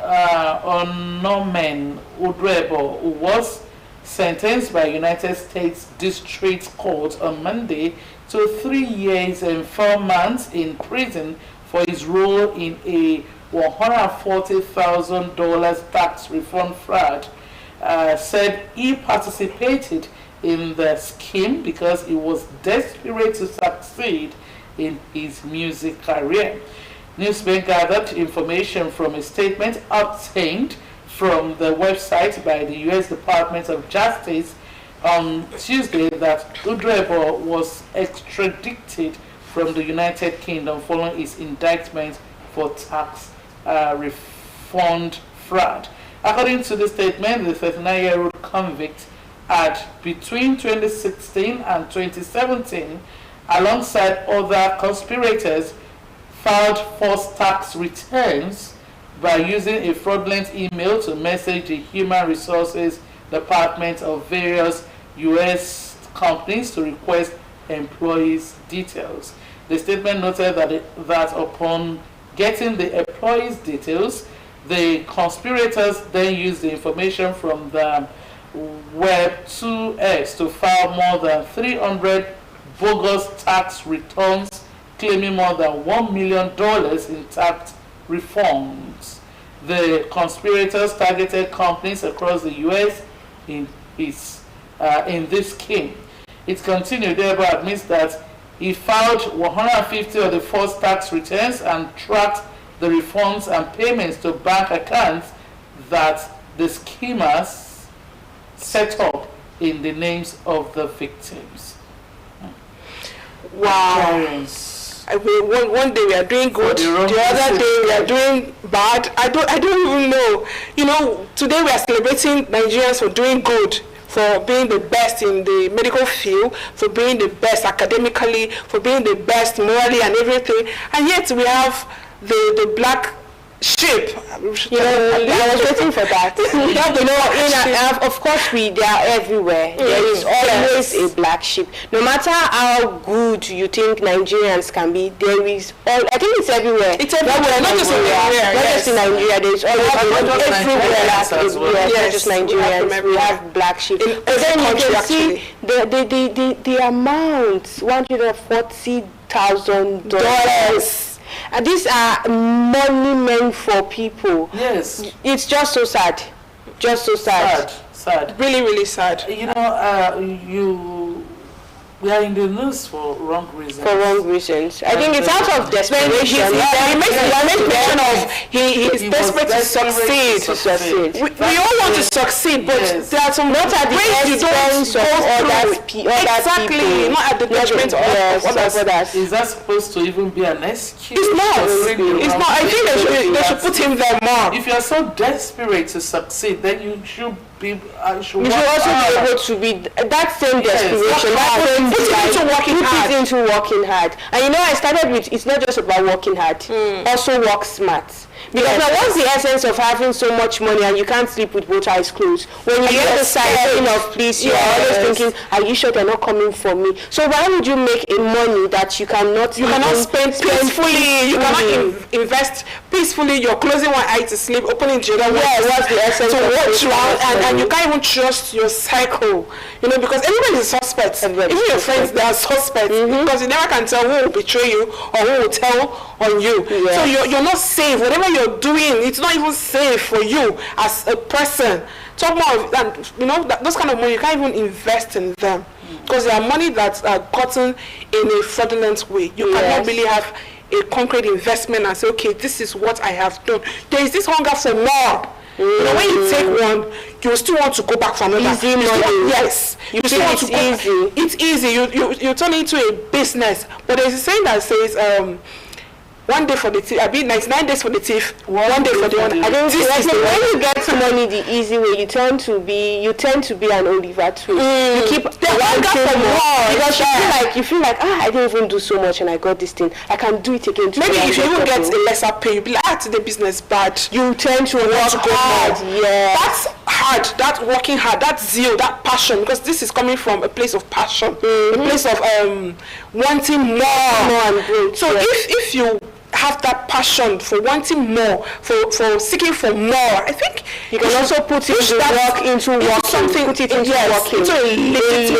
Onomen Udrebo, who was sentenced by United States District Court on Monday to 3 years and 4 months in prison for his role in a $140,000 tax refund fraud, said he participated in the scheme because he was desperate to succeed in his music career. Newsmen gathered information from a statement obtained from the website by the U.S. Department of Justice on Tuesday that Udrebo was extradited from the United Kingdom following his indictment for tax refund fraud. According to the statement, the 39-year-old convict had, between 2016 and 2017, alongside other conspirators, filed false tax returns by using a fraudulent email to message the Human Resources Department of various U.S. companies to request employees' details. The statement noted that upon getting the employees' details, the conspirators then used the information from the Web2X to file more than 300 bogus tax returns, claiming more than $1 million in tax refunds. The conspirators targeted companies across the U.S. in this scheme. It continued, thereby admits that he filed 150 of the false tax returns and tracked the refunds and payments to bank accounts that the schemers set up in the names of the victims. Wow. I mean, one day we are doing good, the other day we are doing bad. I don't even know. You know, today we are celebrating Nigerians for doing good, for being the best in the medical field, for being the best academically, for being the best morally and everything. And yet we have the black sheep. I was waiting for that. Of course, they are everywhere. There is always a black sheep. No matter how good you think Nigerians can be, there is I think it's everywhere. It's everywhere, not just in Nigeria. Not just in Nigeria. There is always everywhere. Not just Nigerians. We have black sheep. But then you can see the amount, $140,000. And these are money meant for people. Yes. It's just so sad. Just so sad. Sad. Really, really sad. You know, we are in the news for wrong reasons. I think it's out of desperation. He makes mention of he is desperate to succeed. We all want to succeed, but there are some not at the expense of other people. Exactly, not at the detriment of others. Is that supposed to even be an excuse? It's not. It's not. I think they should put him there more. If you are so desperate to succeed, then you should you should also be able to be that same desperation, put it into working hard. And you know, I started with, it's not just about working hard, also work smart. Because now what's the essence of having so much money and you can't sleep with both eyes closed? When you get the sighting of please, you're always thinking, are you sure they're not coming for me? So why would you make a money that you cannot spend peacefully? You cannot invest peacefully. You're closing one eye to sleep, opening the other one. What's the essence to of watch around, and you can't even trust your cycle. You know, because everybody is suspect. Even your friends, they are suspects because you never can tell who will betray you or who will tell on you. So you're not safe. Whatever you're doing, it's not even safe for you as a person. Talk more of that, you know, those kind of money, you can't even invest in them because they are money that's gotten in a fraudulent way. You cannot really have a concrete investment and say, okay, this is what I have done. There is this hunger for more. You know, when you take one, you still want to go back for another. Easy money. Yes. You still want to go. Easy. It's easy. You turn it into a business. But there's a saying that says, one day for the thief, 99 days for the thief, one day for the one. I don't think when you get money the easy way, you tend to be an Oliver too. You keep wanting more because you feel like I didn't even do so much and I got this thing. I can do it again. Maybe if you even get a lesser pay, you'll be like, today business bad. You tend to work hard. Yeah. That's hard. That working hard. That zeal. That passion. Because this is coming from a place of passion, a place of wanting more. So if you have that passion for wanting more, for seeking for more, I think you can also put it into something. Put it into working. Into a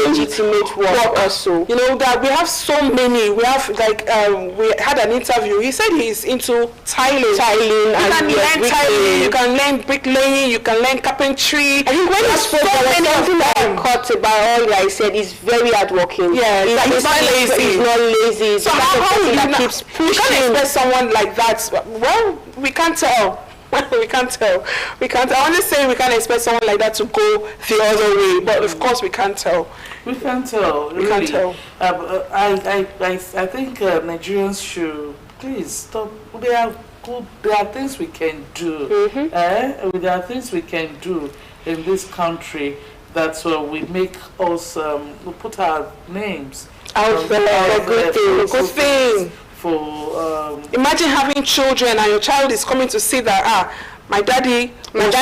legitimate work also. You know that we have so many. We have we had an interview. He said he's into tiling. You can learn tiling. You can learn bricklaying. You can learn carpentry. I think when you spoke, there was something that I caught about all that I said. He's very hardworking. Yeah, he's not lazy. He's not lazy. So how will you keeps pushing? You can't expect someone like that. Well, we can't tell. We can't tell. I only say we can't expect someone like that to go the other way, but of course we can't tell. We can't tell. We can't tell. I think Nigerians should please stop. There are things we can do. There are things we can do in this country that we make us we put our names out there for good things. Imagine having children and your child is coming to see that my daddy is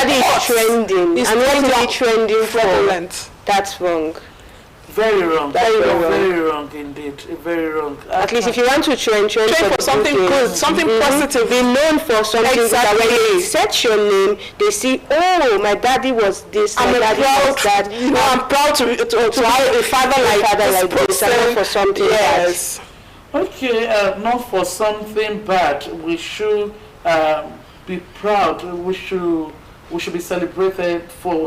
trending. He's trending fraudulent. That's wrong. Very wrong. Very wrong indeed. Very wrong. At least if you want to trend for something good, something positive. Be known for something that when they set your name, they see, oh, my daddy was this. I'm proud to have a father like this. And for something. Yes. Okay, not for something bad. We should be proud. We should be celebrated for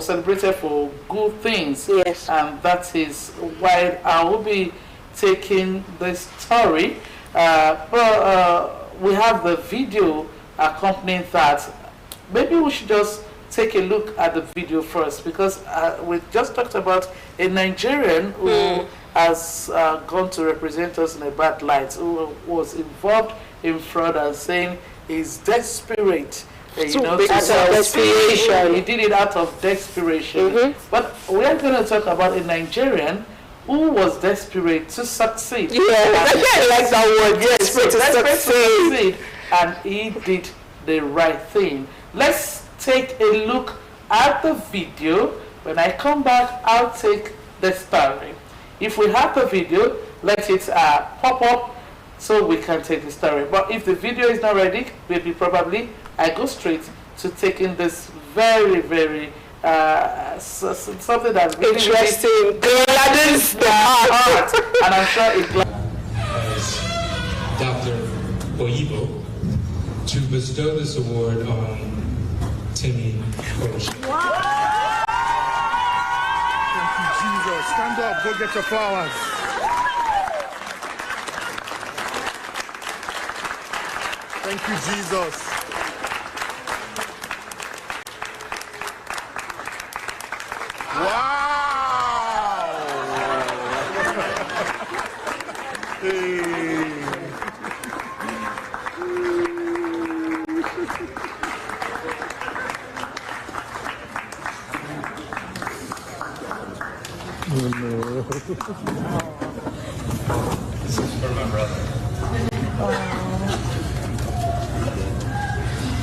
good things. Yes. And that is why I will be taking this story. But we have the video accompanying that. Maybe we should just take a look at the video first, because we just talked about a Nigerian who has gone to represent us in a bad light, who was involved in fraud and saying he's desperate. Desperation. He did it out of desperation. But we are going to talk about a Nigerian who was desperate to succeed. Yeah, I like that word, desperate to succeed. And he did the right thing. Let's take a look at the video. When I come back, I'll take the story. If we have the video, let it pop up so we can take the story. But if the video is not ready, maybe probably I go straight to taking this very, very something that's really interesting, gladdens the heart, and I'm sure it gladdens Dr. Oyibo to bestow this award on Timmy Ocean. Thank you, Jesus. Stand up, go get your flowers. Thank you, Jesus. Wow! Hey. This is for my brother.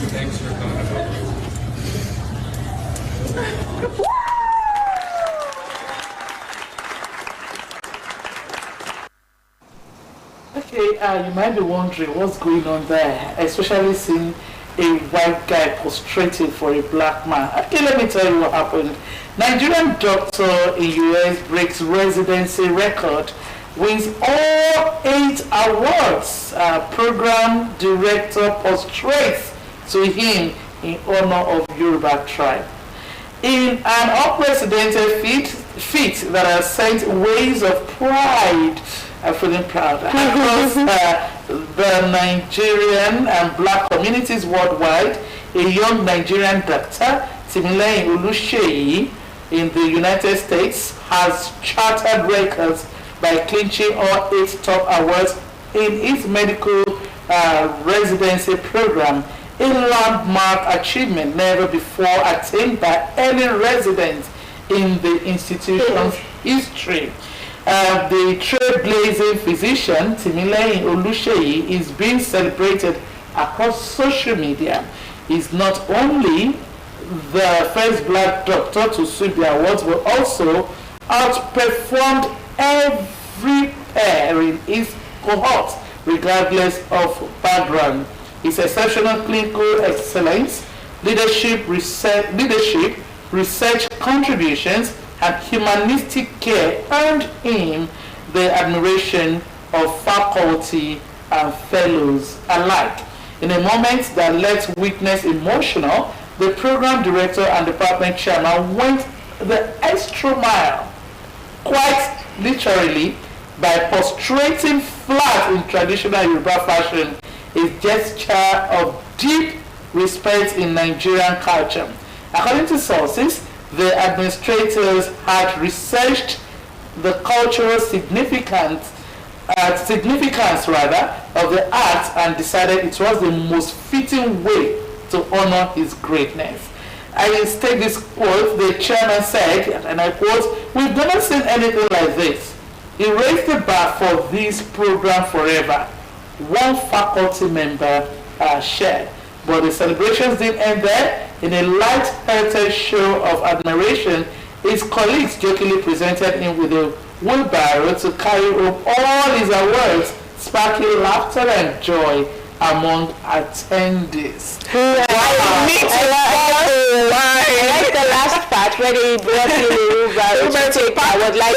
Thanks for coming to visit. Okay, you might be wondering what's going on there, especially seeing a white guy prostrated for a black man. Okay, let me tell you what happened. Nigerian doctor in US breaks residency record, wins all 8 awards. Program director prostrates to him in honor of Yoruba tribe. In an unprecedented feat that has sent waves of pride, I'm feeling proud, across the Nigerian and black communities worldwide, a young Nigerian doctor, Timileyin Oluseyi, in the United States, has charted records by clinching all 8 top awards in its medical residency program, a landmark achievement never before attained by any resident in the institution's history. The trailblazing physician, Timileyin Oluseyi, is being celebrated across social media. He's not only the first black doctor to sweep the awards, but also outperformed every pair in his cohort, regardless of background. His exceptional clinical excellence, leadership, research contributions, and humanistic care earned him the admiration of faculty and fellows alike. In a moment that left witness emotional, the program director and department chairman went the extra mile, quite literally, by prostrating flat in traditional Yoruba fashion, a gesture of deep respect in Nigerian culture. According to sources, the administrators had researched the cultural significance of the act and decided it was the most fitting way to honor his greatness. I will take this quote. The chairman said, and I quote, "We've never seen anything like this. He raised the bar for this program forever," one faculty member shared. But the celebrations didn't end there. In a light-hearted show of admiration, his colleagues jokingly presented him with a wheelbarrow to carry home all his awards, sparking laughter and joy among attendees. I like the last part where they brought in the wheelbarrow to take. I was like,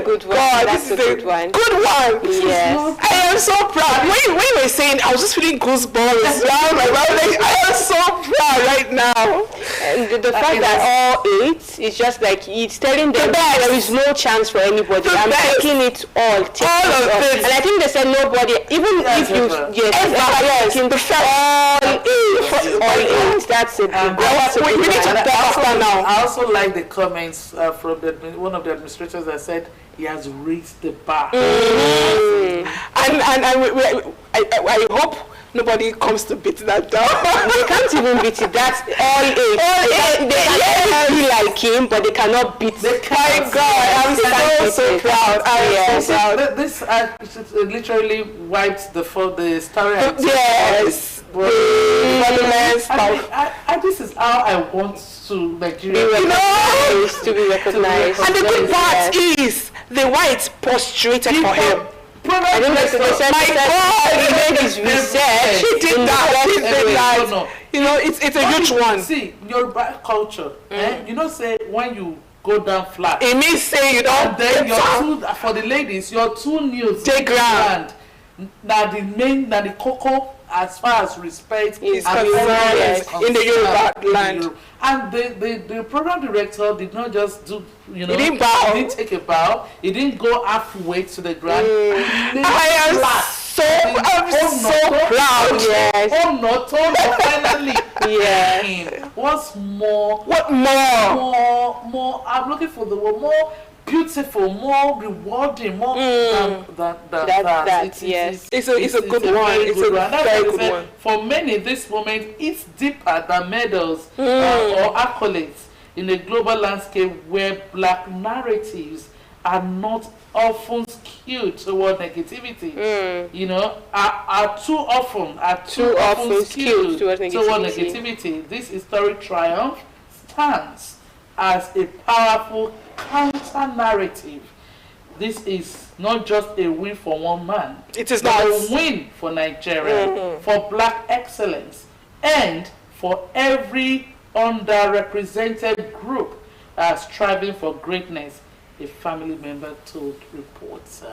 good one. God, that's a good one. Good one. Yes. I am so proud. When you were saying, I was just feeling goosebumps. I am so proud right now. And the fact that all 8, it's just like it's telling them there is no chance for anybody. I'm taking it all. All of it. And I think they said nobody, even if you all 8. All 8. That's a good one. We need to talk after now. I also like the comments from one of the administrators that said he has raised the bar. And I hope nobody comes to beat that down. They can't even beat it. That's all 8. They can be like him, but they cannot beat. My God, I'm so proud. I'm so proud. This literally wipes the stereotype. Yes. This is how I want to Nigeria to be recognized. And the good part is the whites prostrated for him. I think they said, my God, he made his research. He did that. No. You know, it's a huge one. See, Yoruba culture, say when you go down flat. It means say you don't. Then for the ladies, you're too new to take ground. Now the cocoa, as far as respect is concerned in the Yoruba land. And the program director did not just do, he didn't bow. He didn't take a bow. He didn't go halfway to the ground. I'm so proud. Yes. Finally. Yes. What's more? What more? More. I'm looking for the word more beautiful, more rewarding, more than that. Yes, it's a good one. It's a very good one. For many, this moment is deeper than medals or accolades in a global landscape where black narratives are not often skewed toward negativity. You know, are too often skewed toward negativity. This historic triumph stands as a powerful counter-narrative. This is not just a win for one man. It is not a win for Nigeria, for black excellence, and for every underrepresented group striving for greatness, a family member told reports.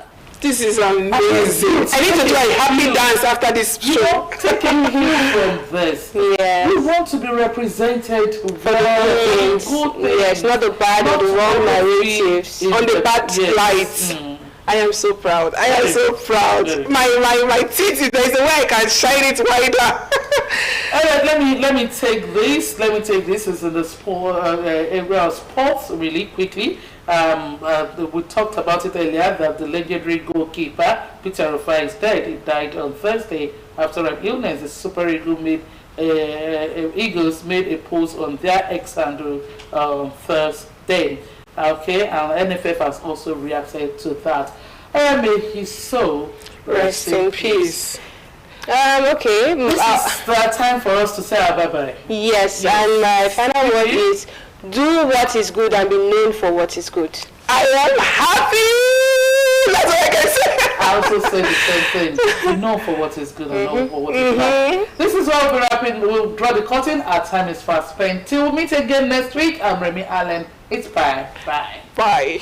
This is amazing. I need to do a happy dance after this show. Take a cue from this. Yes. We want to be represented for the good things. Yes, not the bad or the wrong narratives. On the bad light. I am so proud. I am so proud. My teeth, there is a way I can shine it wider. Alright, let me take this. This is in the sport area of sports really quickly. We talked about it earlier that the legendary goalkeeper Peter Rufai is dead. He died on Thursday after an illness. The Super Eagles made a post on their X handle on Thursday. Okay, and NFF has also reacted to that. May his soul rest in peace. Okay. This is the time for us to say our bye-bye. Yes, and my final word is do what is good and be known for what is good. I am happy! That's what I can say. I also say the same thing. Be known for what is good and known for what is bad. This is where we'll wrap in. We'll draw the curtain. Our time is fast spent. Till we meet again next week, I'm Remy Allen. It's bye. Bye. Bye.